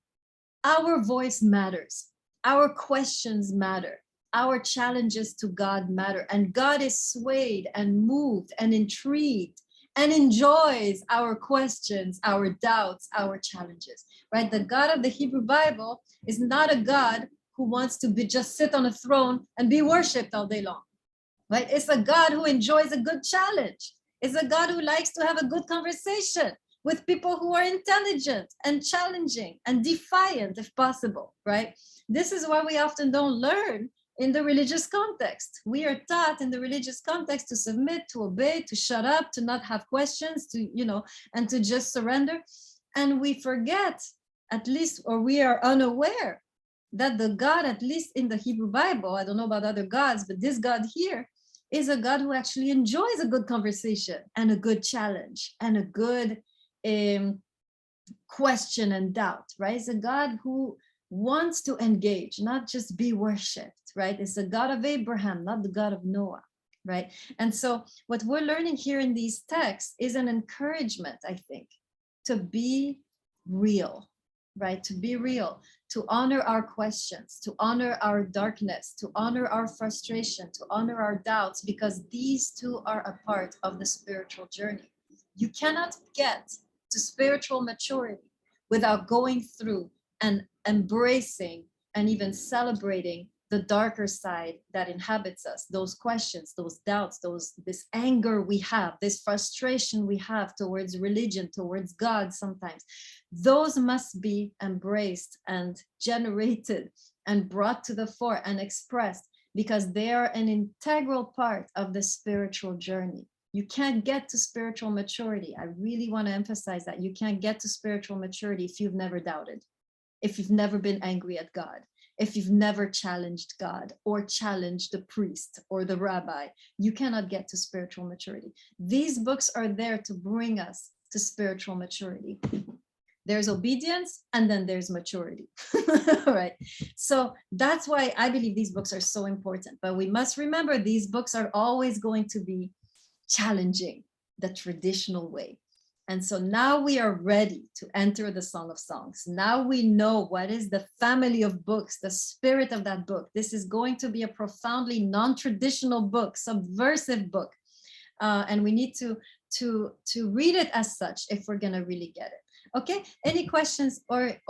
our voice matters, our questions matter, our challenges to God matter, and God is swayed and moved and intrigued and enjoys our questions, our doubts, our challenges, right? The God of the Hebrew Bible is not a God who wants to just sit on a throne and be worshipped all day long. right? It's a God who enjoys a good challenge. It's a God who likes to have a good conversation with people who are intelligent and challenging and defiant if possible, right? This is why we often don't learn in the religious context. We are taught in the religious context to submit, to obey, to shut up, to not have questions, to, you know, and to just surrender. And we forget, at least, or we are unaware that the God, at least in the Hebrew Bible, I don't know about other gods, but this God here is a God who actually enjoys a good conversation and a good challenge and a good question and doubt, right? It's a God who wants to engage, not just be worshipped, right? It's the God of Abraham, not the God of Noah, right? And so what we're learning here in these texts is an encouragement, I think, to be real, right? To be real, to honor our questions, to honor our darkness, to honor our frustration, to honor our doubts, because these two are a part of the spiritual journey. You cannot get to spiritual maturity without going through and embracing and even celebrating the darker side that inhabits us, those questions, those doubts, this anger we have, this frustration we have towards religion, towards God sometimes. Those must be embraced and generated and brought to the fore and expressed, because they are an integral part of the spiritual journey. You can't get to spiritual maturity. I really want to emphasize that. You can't get to spiritual maturity if you've never doubted, if you've never been angry at God, if you've never challenged God or challenged the priest or the rabbi. You cannot get to spiritual maturity. These books are there to bring us to spiritual maturity. There's obedience and then there's maturity, right? So that's why I believe these books are so important. But we must remember these books are always going to be challenging the traditional way. And so now we are ready to enter the Song of Songs. Now we know what is the family of books, the spirit of that book. This is going to be a profoundly non-traditional book, subversive book. And we need to read it as such if we're gonna really get it. Okay, any questions or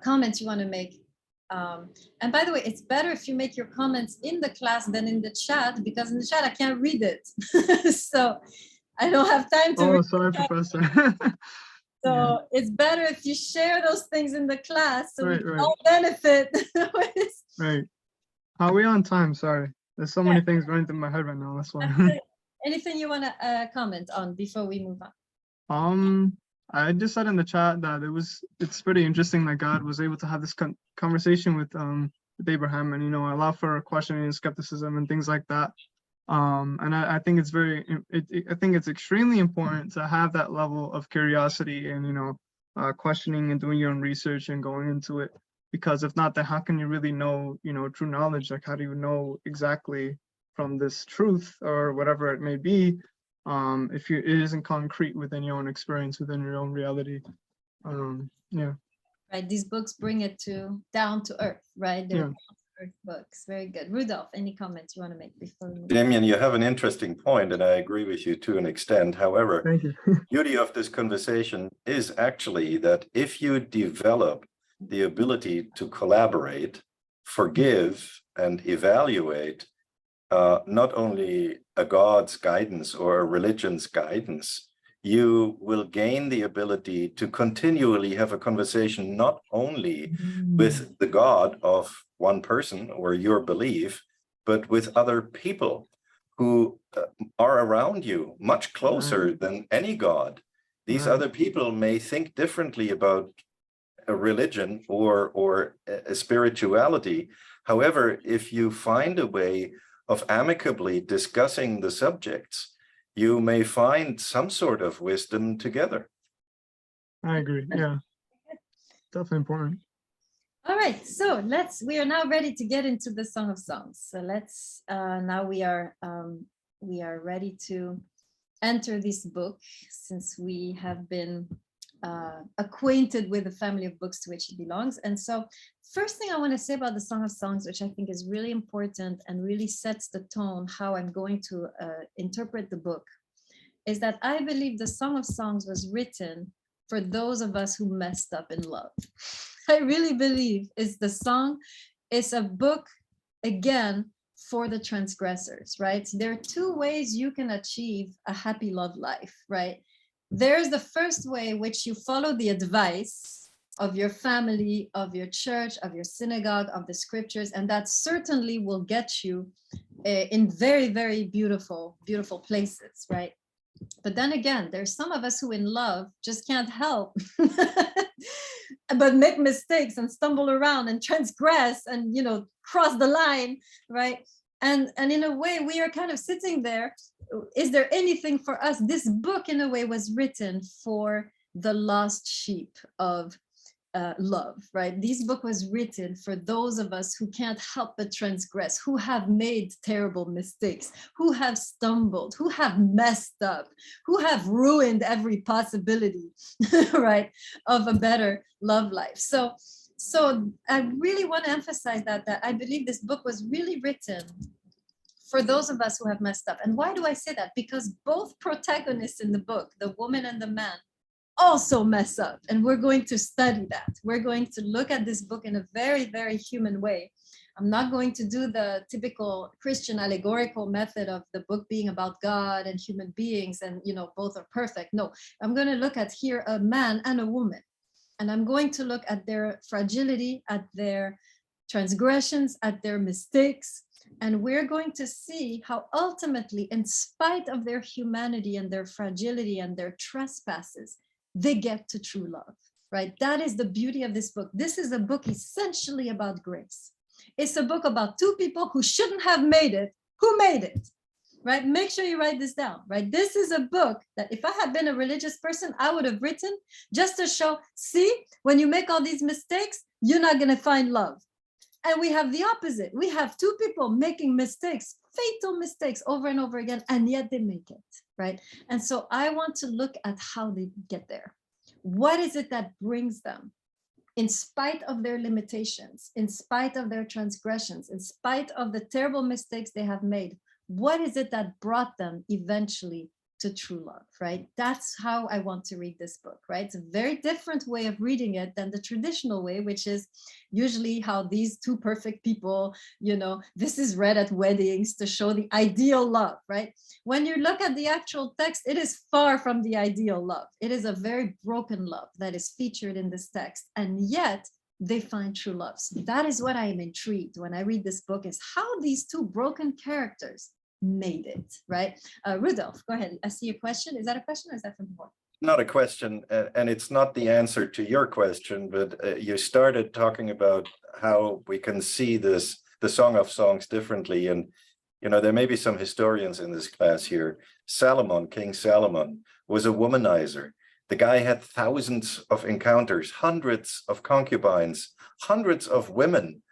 comments you wanna make? And by the way, it's better if you make your comments in the class than in the chat, because in the chat I can't read it. So I don't have time to read. Sorry, Professor. So it's better if you share those things in the class so we Right. all benefit. Right. How are we on time? Sorry. There's so many things running through my head right now. That's why. Anything you want to comment on before we move on? I just said in the chat that it's pretty interesting that God was able to have this conversation with Abraham, and allow for questioning and skepticism and things like that. And I think it's I think it's extremely important to have that level of curiosity and questioning and doing your own research and going into it, because if not, then how can you really know true knowledge? Like, how do you know exactly from this truth or whatever it may be, if it isn't concrete within your own experience, within your own reality? Yeah. Right, these books bring it down to earth, right? They're Yeah. down to earth books. Very good. Rudolph, any comments you want to make before we move on? Damien, you have an interesting point, and I agree with you to an extent. However, Thank you. beauty of this conversation is actually that if you develop the ability to collaborate, forgive, and evaluate not only a God's guidance or a religion's guidance, you will gain the ability to continually have a conversation not only with the God of one person or your belief, but with other people who are around you much closer than any God. These other people may think differently about a religion or a spirituality. However, if you find a way of amicably discussing the subjects, you may find some sort of wisdom together. I agree. Yeah. Definitely important. All right, so we are now ready to get into the Song of Songs. So let's now we are ready to enter this book, since we have been acquainted with the family of books to which it belongs. And so first thing I want to say about the Song of Songs, which I think is really important and really sets the tone how I'm going to interpret the book, is that I believe the Song of Songs was written for those of us who messed up in love. I really believe it's a book, again, for the transgressors, right? There are two ways you can achieve a happy love life, right? There's the first way, which you follow the advice of your family, of your church, of your synagogue, of the scriptures, and that certainly will get you in very, very beautiful, beautiful places, right? But then again, there's some of us who in love just can't help but make mistakes and stumble around and transgress and, you know, cross the line, right? And in a way, we are kind of sitting there. Is there anything for us? This book, in a way, was written for the lost sheep of love, right? This book was written for those of us who can't help but transgress, who have made terrible mistakes, who have stumbled, who have messed up, who have ruined every possibility, right, of a better love life. So I really want to emphasize that I believe this book was really written for those of us who have messed up. And why do I say that? Because both protagonists in the book, the woman and the man, also mess up, and we're going to study that. We're going to look at this book in a very, very human way. I'm not going to do the typical Christian allegorical method of the book being about God and human beings and, you know, both are perfect. No, I'm going to look at here a man and a woman, and I'm going to look at their fragility, at their transgressions, at their mistakes, and we're going to see how ultimately, in spite of their humanity and their fragility and their trespasses, they get to true love, right? That is the beauty of this book. This is a book essentially about grace. It's a book about two people who shouldn't have made it, who made it, right? Make sure you write this down, right? This is a book that if I had been a religious person, I would have written just to show, see, when you make all these mistakes, you're not going to find love. And we have the opposite. We have two people making mistakes, fatal mistakes over and over again, and yet they make it, right? And so I want to look at how they get there. What is it that brings them, in spite of their limitations, in spite of their transgressions, in spite of the terrible mistakes they have made? What is it that brought them eventually to true love, right? That's how I want to read this book, right? It's a very different way of reading it than the traditional way, which is usually how these two perfect people, you know, this is read at weddings to show the ideal love, right? When you look at the actual text, it is far from the ideal love. It is a very broken love that is featured in this text, and yet they find true love. So that is what I am intrigued when I read this book, is how these two broken characters made it, right? Rudolph, go ahead. I see your question. Is that a question or is that from before? Not a question, and it's not the answer to your question, but you started talking about how we can see this, the Song of Songs differently. And, you know, there may be some historians in this class here. Solomon, King Solomon, was a womanizer. The guy had thousands of encounters, hundreds of concubines, hundreds of women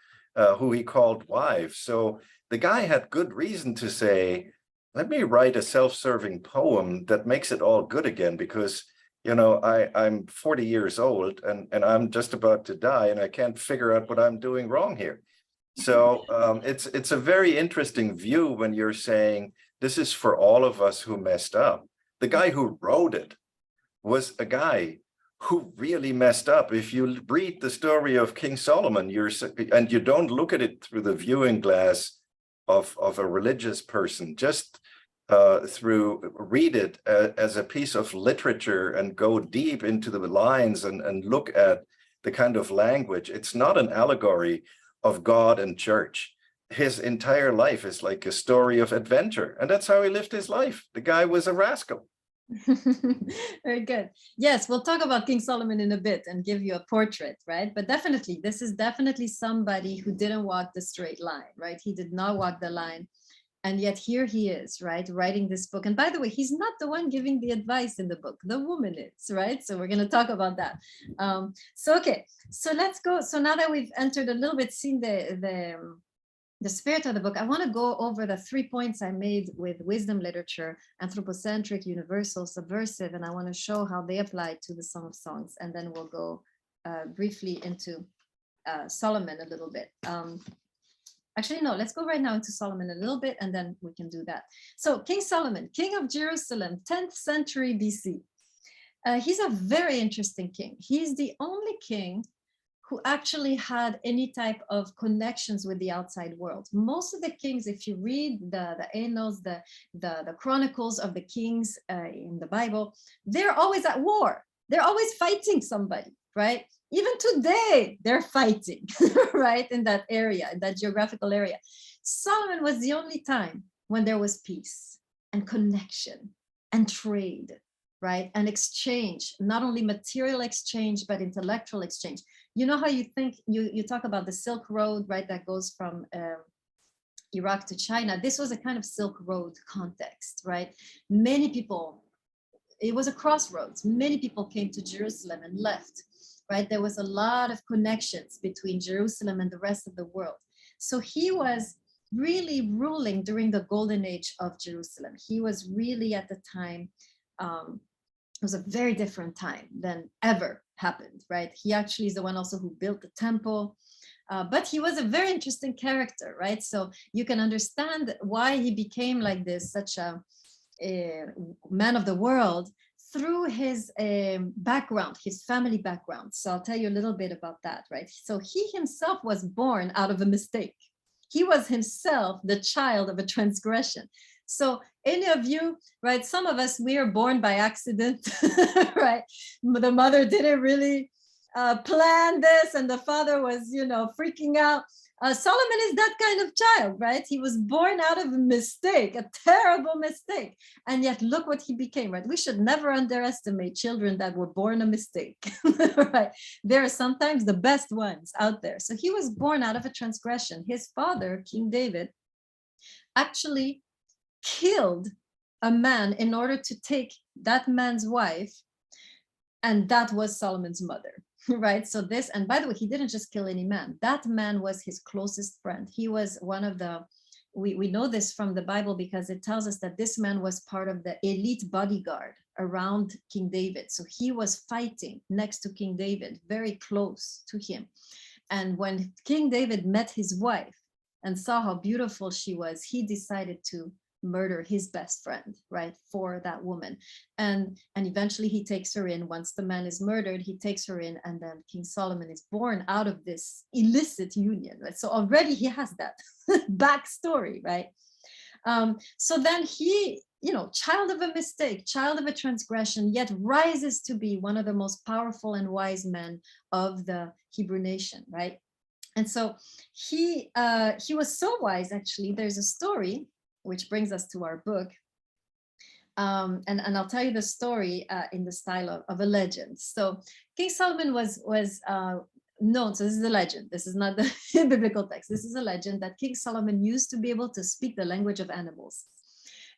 who he called wives. So the guy had good reason to say, let me write a self-serving poem that makes it all good again, because, you know, I'm 40 years old and I'm just about to die and I can't figure out what I'm doing wrong here. So it's a very interesting view when you're saying this is for all of us who messed up. The guy who wrote it was a guy who really messed up. If you read the story of King Solomon, and you don't look at it through the viewing glass of a religious person, just read it as a piece of literature and go deep into the lines and look at the kind of language. It's not an allegory of God and church. His entire life is like a story of adventure, and that's how he lived his life. The guy was a rascal. Very good. Yes, we'll talk about King Solomon in a bit and give you a portrait, right? But definitely, this is definitely somebody who didn't walk the straight line, right? He did not walk the line. And yet here he is, right, writing this book. And by the way, he's not the one giving the advice in the book. The woman is, right? So we're going to talk about that. Okay, so let's go. So now that we've entered a little bit, seen the spirit of the book, I want to go over the 3 points I made with wisdom literature: anthropocentric, universal, subversive, and I want to show how they apply to the Song of Songs. And then we'll go briefly into Solomon a little bit. Actually, no, let's go right now into Solomon a little bit, and then we can do that. So King Solomon, king of Jerusalem, 10th century BC. He's a very interesting king. He's the only king who actually had any type of connections with the outside world. Most of the kings, if you read the annals, the chronicles of the kings in the Bible, they're always at war. They're always fighting somebody, right? Even today, they're fighting, right? In that area, in that geographical area. Solomon was the only time when there was peace and connection and trade, right? And exchange, not only material exchange, but intellectual exchange. You know how you think, you talk about the Silk Road, right? That goes from Iraq to China. This was a kind of Silk Road context, right? Many people, it was a crossroads. Many people came to Jerusalem and left, right? There was a lot of connections between Jerusalem and the rest of the world. So he was really ruling during the golden age of Jerusalem. He was really at the time, it was a very different time than ever happened, right? He actually is the one also who built the temple, but he was a very interesting character, right? So you can understand why he became like this, such a man of the world, through his background, his family background. So I'll tell you a little bit about that, right? So he himself was born out of a mistake. He was himself the child of a transgression. So any of you, right? Some of us, we are born by accident, right? The mother didn't really plan this, and the father was, freaking out. Solomon is that kind of child, right? He was born out of a mistake, a terrible mistake. And yet look what he became, right? We should never underestimate children that were born a mistake, right? They're sometimes the best ones out there. So he was born out of a transgression. His father, King David, actually killed a man in order to take that man's wife, and that was Solomon's mother. Right. So this, and by the way, he didn't just kill any man. That man was his closest friend. He was one of the, we know this from the Bible because it tells us that this man was part of the elite bodyguard around King David. So he was fighting next to King David, very close to him. And when King David met his wife and saw how beautiful she was, he decided to murder his best friend, right, for that woman. And eventually he takes her in. Once the man is murdered, he takes her in, and then King Solomon is born out of this illicit union, right? So already he has that backstory, right? So then he, child of a mistake, child of a transgression, yet rises to be one of the most powerful and wise men of the Hebrew nation, right? And so he was so wise, actually. There's a story which brings us to our book. And I'll tell you the story in the style of a legend. So King Solomon was known, so this is a legend. This is not the biblical text. This is a legend that King Solomon used to be able to speak the language of animals.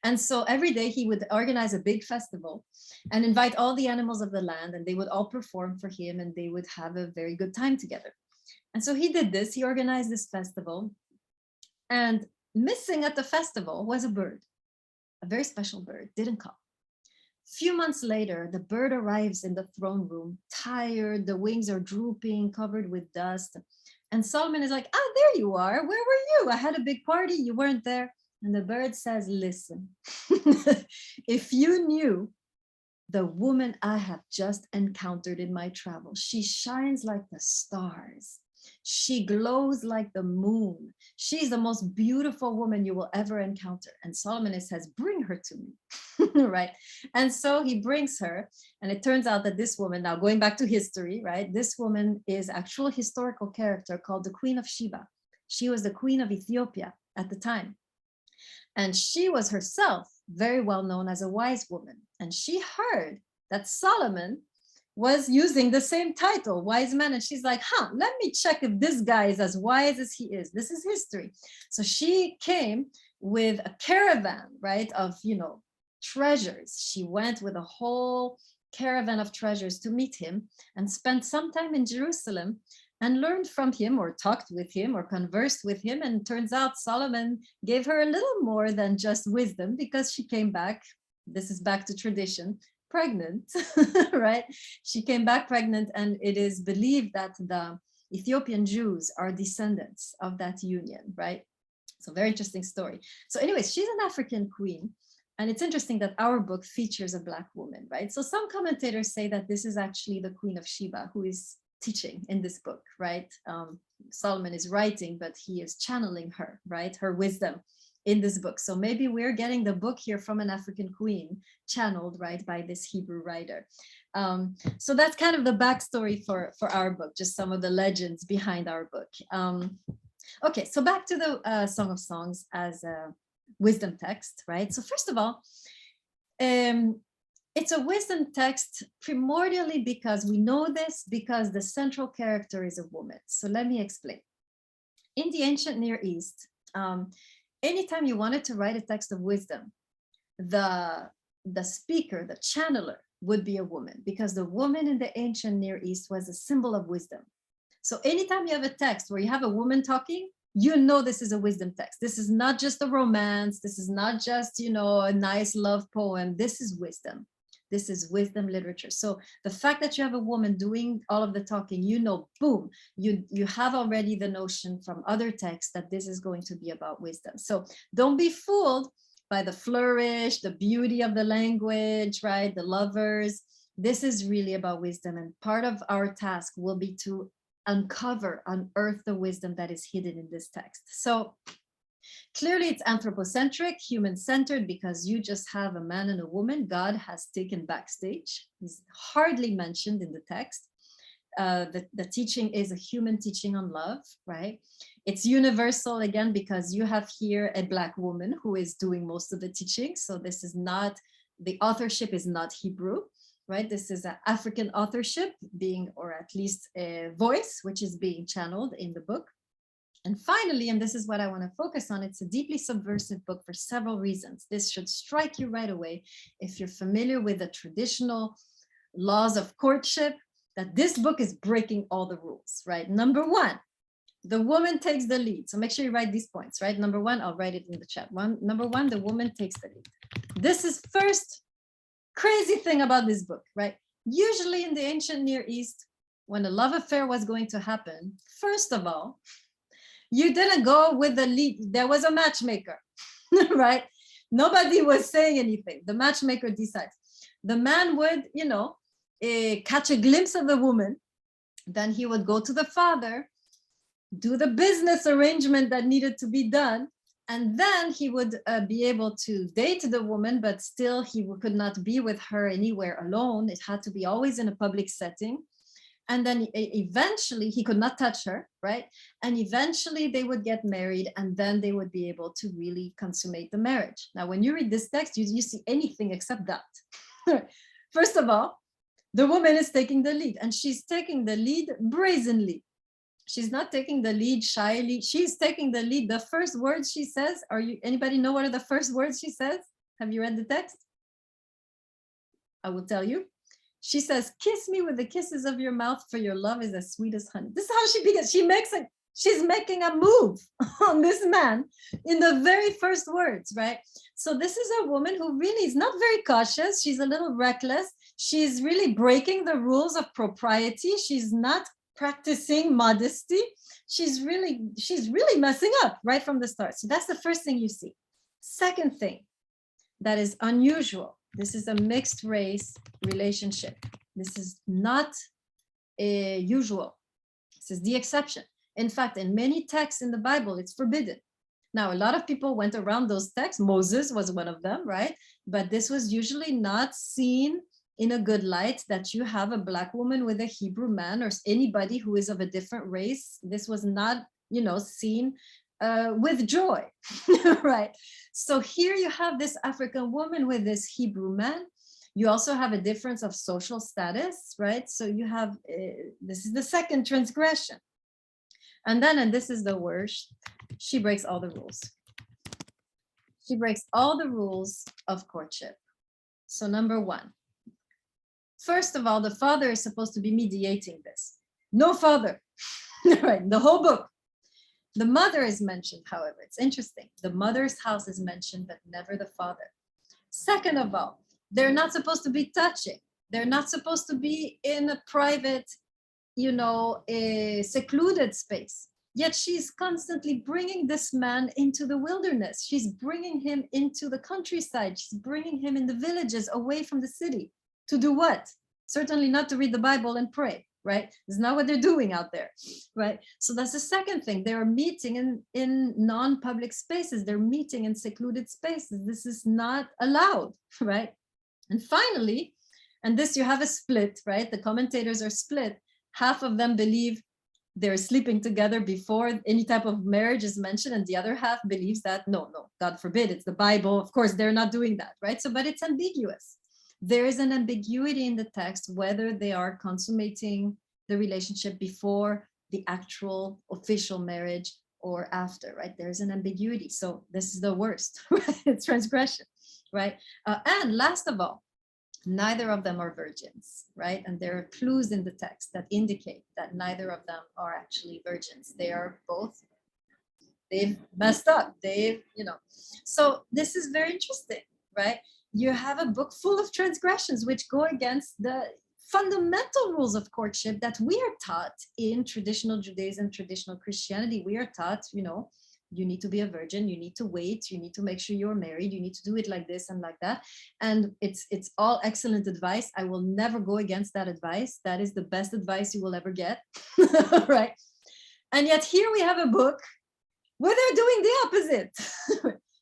And so every day he would organize a big festival and invite all the animals of the land, and they would all perform for him, and they would have a very good time together. And so he did this, he organized this festival, and missing at the festival was a bird, a very special bird, didn't come. Few months later, the bird arrives in the throne room, tired, the wings are drooping, covered with dust. And Solomon is like, there you are. Where were you? I had a big party, you weren't there. And the bird says, listen, if you knew the woman I have just encountered in my travel, she shines like the stars. She glows like the moon. She's the most beautiful woman you will ever encounter. And Solomon says, bring her to me, right? And so he brings her, and it turns out that this woman, now going back to history, right? This woman is actual historical character called the Queen of Sheba. She was the Queen of Ethiopia at the time. And she was herself very well known as a wise woman. And she heard that Solomon was using the same title, wise man. And she's like, let me check if this guy is as wise as he is. This is history. So she came with a caravan, right, of, treasures. She went with a whole caravan of treasures to meet him and spent some time in Jerusalem and learned from him, or talked with him, or conversed with him. And turns out Solomon gave her a little more than just wisdom, because she came back, this is back to tradition, pregnant, right? She came back pregnant, and it is believed that the Ethiopian Jews are descendants of that union, right? So very interesting story. So anyways, she's an African queen. And it's interesting that our book features a Black woman, right? So some commentators say that this is actually the Queen of Sheba, who is teaching in this book, right? Solomon is writing, but he is channeling her, right? Her wisdom in this book. So maybe we're getting the book here from an African queen channeled, right, by this Hebrew writer. So that's kind of the backstory for our book, just some of the legends behind our book. Okay, so back to the Song of Songs as a wisdom text, right? So first of all, it's a wisdom text primordially because we know this, because the central character is a woman. So let me explain. In the ancient Near East, anytime you wanted to write a text of wisdom, the speaker, the channeler, would be a woman, because the woman in the ancient Near East was a symbol of wisdom. So anytime you have a text where you have a woman talking, you know this is a wisdom text. This is not just a romance. This is not just, you know, a nice love poem. This is wisdom. This is wisdom literature. So the fact that you have a woman doing all of the talking, you know, boom, you have already the notion from other texts that this is going to be about wisdom. So don't be fooled by the flourish, the beauty of the language, right? The lovers. This is really about wisdom. And part of our task will be to unearth the wisdom that is hidden in this text. So clearly it's anthropocentric, human-centered, because you just have a man and a woman. God has taken backstage. He's hardly mentioned in the text. The teaching is a human teaching on love, right? It's universal, again, because you have here a Black woman who is doing most of the teaching. So this is not, the authorship is not Hebrew, right? This is an African authorship being, or at least a voice, which is being channeled in the book. And finally, and this is what I want to focus on, it's a deeply subversive book for several reasons. This should strike you right away if you're familiar with the traditional laws of courtship, that this book is breaking all the rules, right? Number one, the woman takes the lead. So make sure you write these points, right? Number one, I'll write it in the chat. Number one, the woman takes the lead. This is first crazy thing about this book, right? Usually in the ancient Near East, when a love affair was going to happen, first of all, you didn't go with the lead. There was a matchmaker, right? Nobody was saying anything. The matchmaker decides. The man would, you know, catch a glimpse of the woman. Then he would go to the father, do the business arrangement that needed to be done. And then he would be able to date the woman, but still he could not be with her anywhere alone. It had to be always in a public setting. And then eventually he could not touch her, right? And eventually they would get married, and then they would be able to really consummate the marriage. Now, when you read this text, you see anything except that. First of all, the woman is taking the lead, and she's taking the lead brazenly. She's not taking the lead shyly. She's taking the lead. The first words she says, anybody know what are the first words she says? Have you read the text? I will tell you. She says, "Kiss me with the kisses of your mouth, for your love is as sweet as honey." This is how she begins. She's making a move on this man in the very first words, right? So this is a woman who really is not very cautious. She's a little reckless. She's really breaking the rules of propriety. She's not practicing modesty. She's really messing up right from the start. So that's the first thing you see. Second thing that is unusual. This is a mixed race relationship. This is not usual. This is the exception. In fact, in many texts in the Bible, it's forbidden. Now, a lot of people went around those texts. Moses was one of them, right? But this was usually not seen in a good light, that you have a Black woman with a Hebrew man or anybody who is of a different race. This was not, you know, seen with joy, right? So here you have this African woman with this Hebrew man. You also have a difference of social status, right? So you have, this is the second transgression. And then, and this is the worst, she breaks all the rules. She breaks all the rules of courtship. So number one, first of all, the father is supposed to be mediating this. No father, right? The whole book. The mother is mentioned, however. It's interesting. The mother's house is mentioned, but never the father. Second of all, they're not supposed to be touching. They're not supposed to be in a private, you know, a secluded space. Yet she's constantly bringing this man into the wilderness. She's bringing him into the countryside. She's bringing him in the villages away from the city. To do what? Certainly not to read the Bible and pray, right? It's not what they're doing out there, right? So that's the second thing. They are meeting in non-public spaces. They're meeting in secluded spaces. This is not allowed, right? And finally, and this you have a split, right? The commentators are split. Half of them believe they're sleeping together before any type of marriage is mentioned, and the other half believes that no, God forbid, it's the Bible. Of course, they're not doing that, right? So, but it's ambiguous. There is an ambiguity in the text whether they are consummating the relationship before the actual official marriage or after, right? There's an ambiguity. So this is the worst, right? It's transgression, right? And last of all, neither of them are virgins, right? And there are clues in the text that indicate that neither of them are actually virgins. They are both, they've messed up, So this is very interesting, right? You have a book full of transgressions which go against the fundamental rules of courtship that we are taught in traditional Judaism, traditional Christianity. We are taught, you need to be a virgin, you need to wait, you need to make sure you're married, you need to do it like this and like that. And it's all excellent advice. I will never go against that advice. That is the best advice you will ever get, right? And yet here we have a book where they're doing the opposite.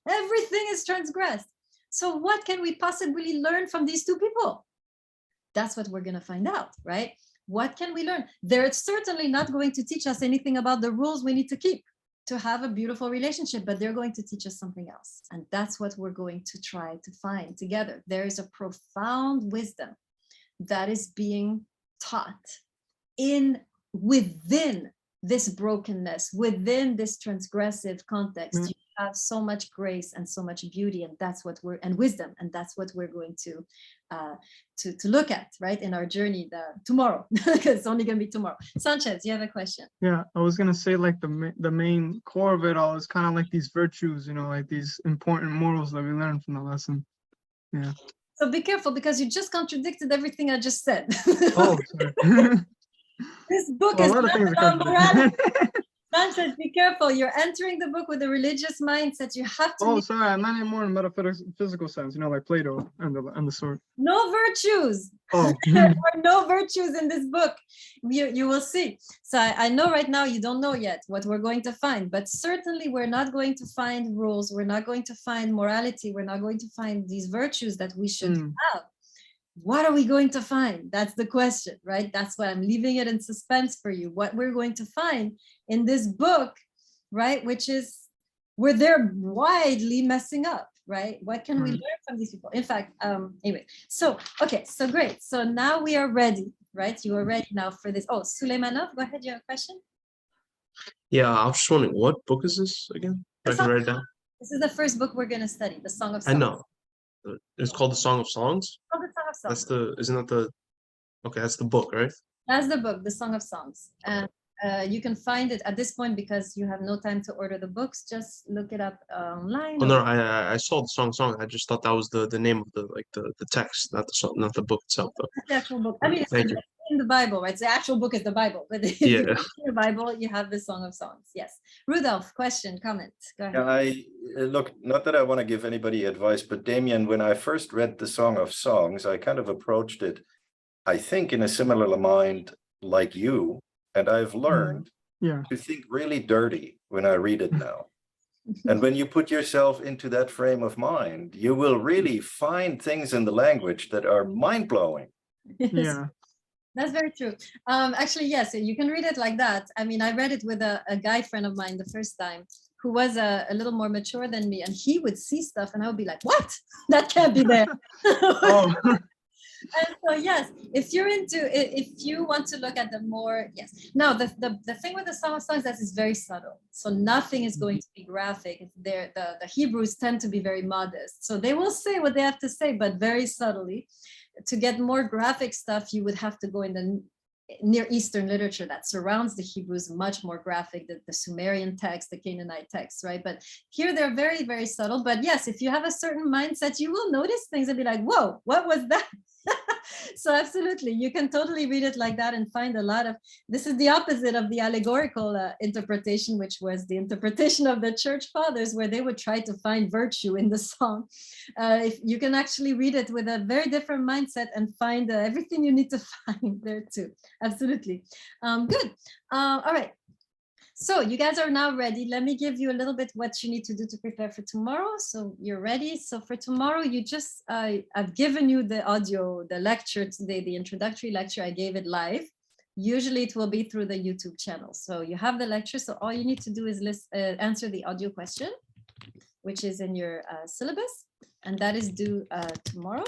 Everything is transgressed. So what can we possibly learn from these two people? That's what we're going to find out, right? What can we learn? They're certainly not going to teach us anything about the rules we need to keep to have a beautiful relationship, but they're going to teach us something else. And that's what we're going to try to find together. There is a profound wisdom that is being taught within this brokenness, within this transgressive context. You have so much grace and so much beauty, and that's what and wisdom, and that's what we're going to look at, right, in our journey tomorrow, because it's only going to be tomorrow. Sanchez, you have a question? Yeah, I was gonna say like the main core of it all is kind of like these virtues, like these important morals that we learn from the lesson. Yeah. So be careful, because you just contradicted everything I just said. Oh, sorry. This book is not about morality. Sanchez, be careful. You're entering the book with a religious mindset. You have to. Oh, sorry, I meant it more in metaphysical sense, like Plato and the sword. No virtues. Oh. There are no virtues in this book. You will see. So I know right now you don't know yet what we're going to find, but certainly we're not going to find rules. We're not going to find morality. We're not going to find these virtues that we should have. What are we going to find? That's the question, right? That's why I'm leaving it in suspense for you. What we're going to find in this book, right? Which is where they're widely messing up, right? What can we learn from these people? In fact, anyway, so, okay, so great. So now we are ready, right? You are ready now for this. Oh, Suleimanov, go ahead, you have a question? Yeah, I was just wondering, what book is this again? I can write it down. This is the first book we're going to study, the Song of Songs. I know. It's called the Song of Songs? Oh, the Song of Songs. Isn't that okay, that's the book, right? That's the book, the Song of Songs. And you can find it at this point, because you have no time to order the books. Just look it up online. Oh no, I saw the Song of Songs. I just thought that was the name of the text, not the song, not the book itself though. That's the actual book. I mean, it's in the Bible, right? The actual book is the Bible, but if yeah. you read the Bible, you have the Song of Songs. Yes. Rudolph, question, comment. Go ahead. Yeah, look, not that I want to give anybody advice, but Damien, when I first read the Song of Songs, I kind of approached it, I think, in a similar mind like you, and I've learned to think really dirty when I read it now. And when you put yourself into that frame of mind, you will really find things in the language that are mind-blowing. Yeah. That's very true. Actually, yes, you can read it like that. I mean, I read it with a guy friend of mine the first time, who was a little more mature than me, and he would see stuff and I would be like, what? That can't be there. Oh. And so, yes, if you want to look at the more, yes. Now, the thing with the Song of Songs, that is very subtle. So nothing is going to be graphic. The Hebrews tend to be very modest. So they will say what they have to say, but very subtly. To get more graphic stuff, you would have to go in the Near Eastern literature that surrounds the Hebrews, much more graphic, the Sumerian text, the Canaanite text, right? But here they're very, very subtle. But yes, if you have a certain mindset, you will notice things and be like, whoa, what was that? So absolutely, you can totally read it like that and find a lot of, this is the opposite of the allegorical interpretation, which was the interpretation of the church fathers, where they would try to find virtue in the song. If you can actually read it with a very different mindset and find everything you need to find there too. Absolutely. Good. All right. So you guys are now ready. Let me give you a little bit what you need to do to prepare for tomorrow. So you're ready. So for tomorrow, you just, I've given you the audio, the lecture today, the introductory lecture. I gave it live. Usually it will be through the YouTube channel. So you have the lecture. So all you need to do is answer the audio question, which is in your syllabus. And that is due tomorrow.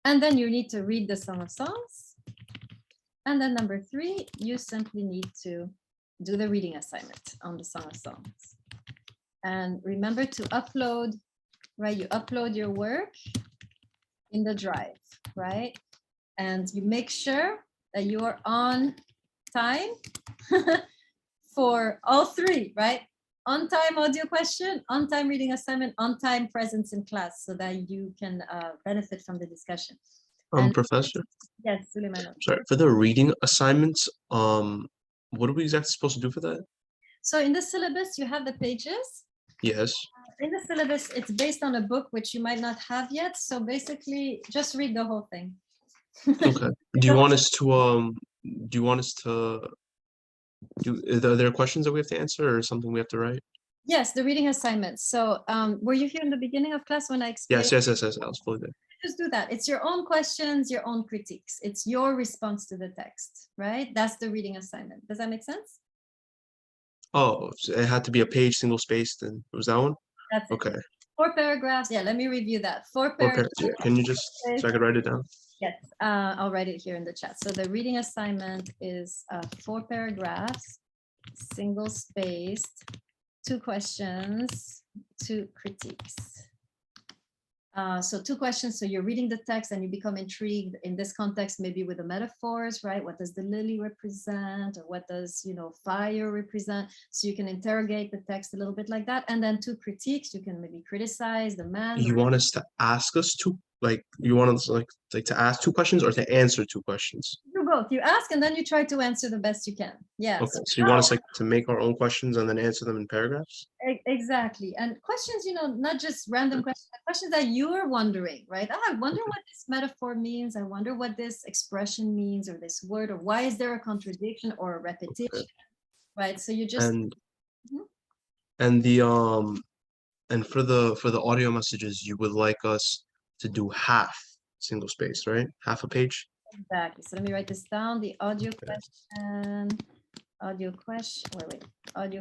And then you need to read the Song of Songs. And then number 3, you simply need to do the reading assignment on the Song of Songs. And remember to upload, right? You upload your work in the drive, right? And you make sure that you are on time for all 3, right? On time audio question, on time reading assignment, on time presence in class, so that you can benefit from the discussion. Professor? Yes, Suleiman. Sorry, for the reading assignments, what are we exactly supposed to do for that? So in the syllabus, you have the pages. Yes. In the syllabus, it's based on a book which you might not have yet. So basically, just read the whole thing. Okay. Do you want us to are there questions that we have to answer or something we have to write? Yes, the reading assignment. So were you here in the beginning of class when I explained? Yes. I was fully there. Just do that. It's your own questions, your own critiques. It's your response to the text, right? That's the reading assignment. Does that make sense? Oh, so it had to be a page, single spaced, and was that one? That's it. Okay. 4 paragraphs. Yeah, let me review that. 4 paragraphs. Yeah. Can you just, so I could write it down? Yes, I'll write it here in the chat. So the reading assignment is 4 paragraphs, single spaced, 2 questions, 2 critiques. So 2 questions. So you're reading the text and you become intrigued in this context, maybe with the metaphors, right? What does the lily represent, or what does, fire represent? So you can interrogate the text a little bit like that. And then 2 critiques. You can maybe criticize the man. You want us to ask us to, you want us like to ask 2 questions or to answer 2 questions? Do both. You ask and then you try to answer the best you can. Yeah. Okay. So you want us to make our own questions and then answer them in paragraphs? Exactly. And questions, not just random questions, but questions that you are wondering, right? Oh, I wonder what this metaphor means. I wonder what this expression means, or this word, or why is there a contradiction or a repetition, right? So you just And the and for the audio messages, you would like us to do half single space, right? Half a page. Exactly. So let me write this down. The audio question. Audio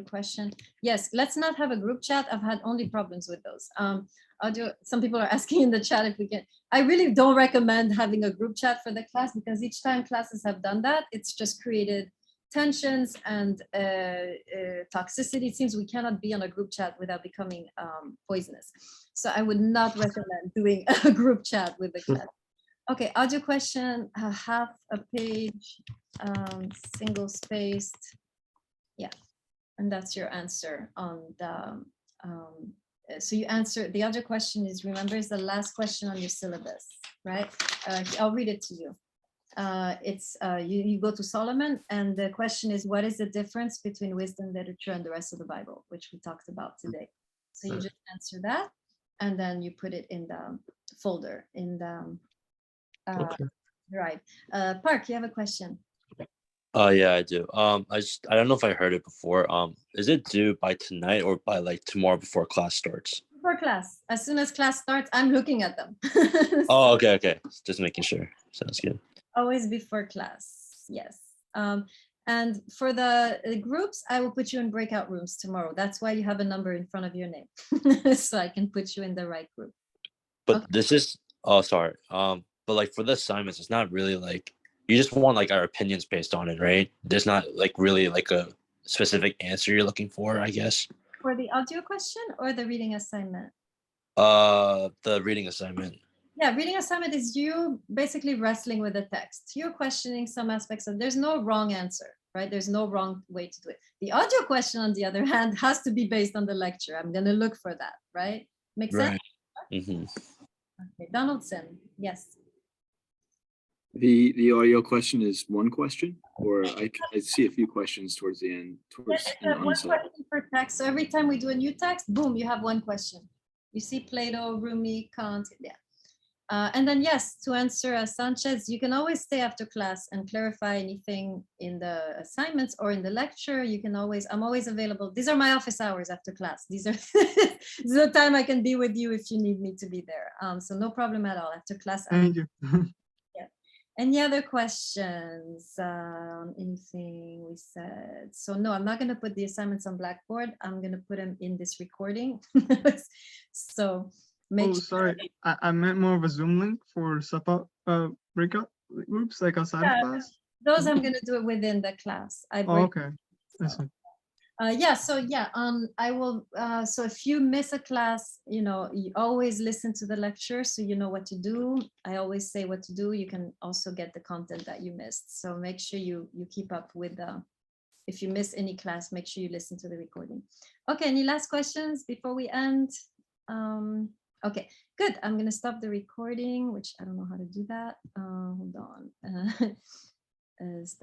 question. Yes, let's not have a group chat. I've had only problems with those. Some people are asking in the chat if we can. I really don't recommend having a group chat for the class, because each time classes have done that, it's just created tensions and toxicity. It seems we cannot be on a group chat without becoming poisonous. So I would not recommend doing a group chat with the class. Okay, audio question, half a page, single spaced. Yeah, and that's your answer on the, so you answer, the audio question is, remember, is the last question on your syllabus, right? I'll read it to you. It's, you go to Solomon, and the question is, what is the difference between wisdom literature and the rest of the Bible, which we talked about today. So you just answer that, and then you put it in the folder, in the, right. Park, you have a question? Yeah, I do. I don't know if I heard it before. Is it due by tonight or by tomorrow before class starts? Before class. As soon as class starts, I'm looking at them. Oh, okay. Just making sure. Sounds good. Always before class. Yes. And for the groups, I will put you in breakout rooms tomorrow. That's why you have a number in front of your name, so I can put you in the right group. But this is, oh, sorry. But for the assignments, it's not really you just want our opinions based on it, right? There's not really a specific answer you're looking for, I guess. For the audio question or the reading assignment? The reading assignment. Yeah, reading assignment is you basically wrestling with the text. You're questioning some aspects of, there's no wrong answer, right? There's no wrong way to do it. The audio question, on the other hand, has to be based on the lecture. I'm going to look for that, right? Make sense? Right. Mm-hmm. Okay, Donaldson, yes. The audio question is one question, or I see a few questions towards the end, towards It's in the one onset. question per text. So every time we do a new text, boom, you have one question. You see Plato, Rumi, Kant, yeah. And then yes, to answer Sanchez, you can always stay after class and clarify anything in the assignments or in the lecture. You can always, I'm always available. These are my office hours after class. These are this is the time I can be with you if you need me to be there. So no problem at all after class. Thank you. Yeah. Any other questions? Anything we said? So no, I'm not going to put the assignments on Blackboard. I'm going to put them in this recording. So make sure. Sorry, I meant more of a Zoom link for SUPA breakout groups, like outside of class. Those I'm going to do it within the class. I Oh, break okay. That's fine. I will. So if you miss a class, you always listen to the lecture, so you know what to do. I always say what to do. You can also get the content that you missed. So make sure you keep up with if you miss any class, make sure you listen to the recording. Okay, any last questions before we end? Okay, good. I'm gonna stop the recording, which I don't know how to do that. Hold on. Stop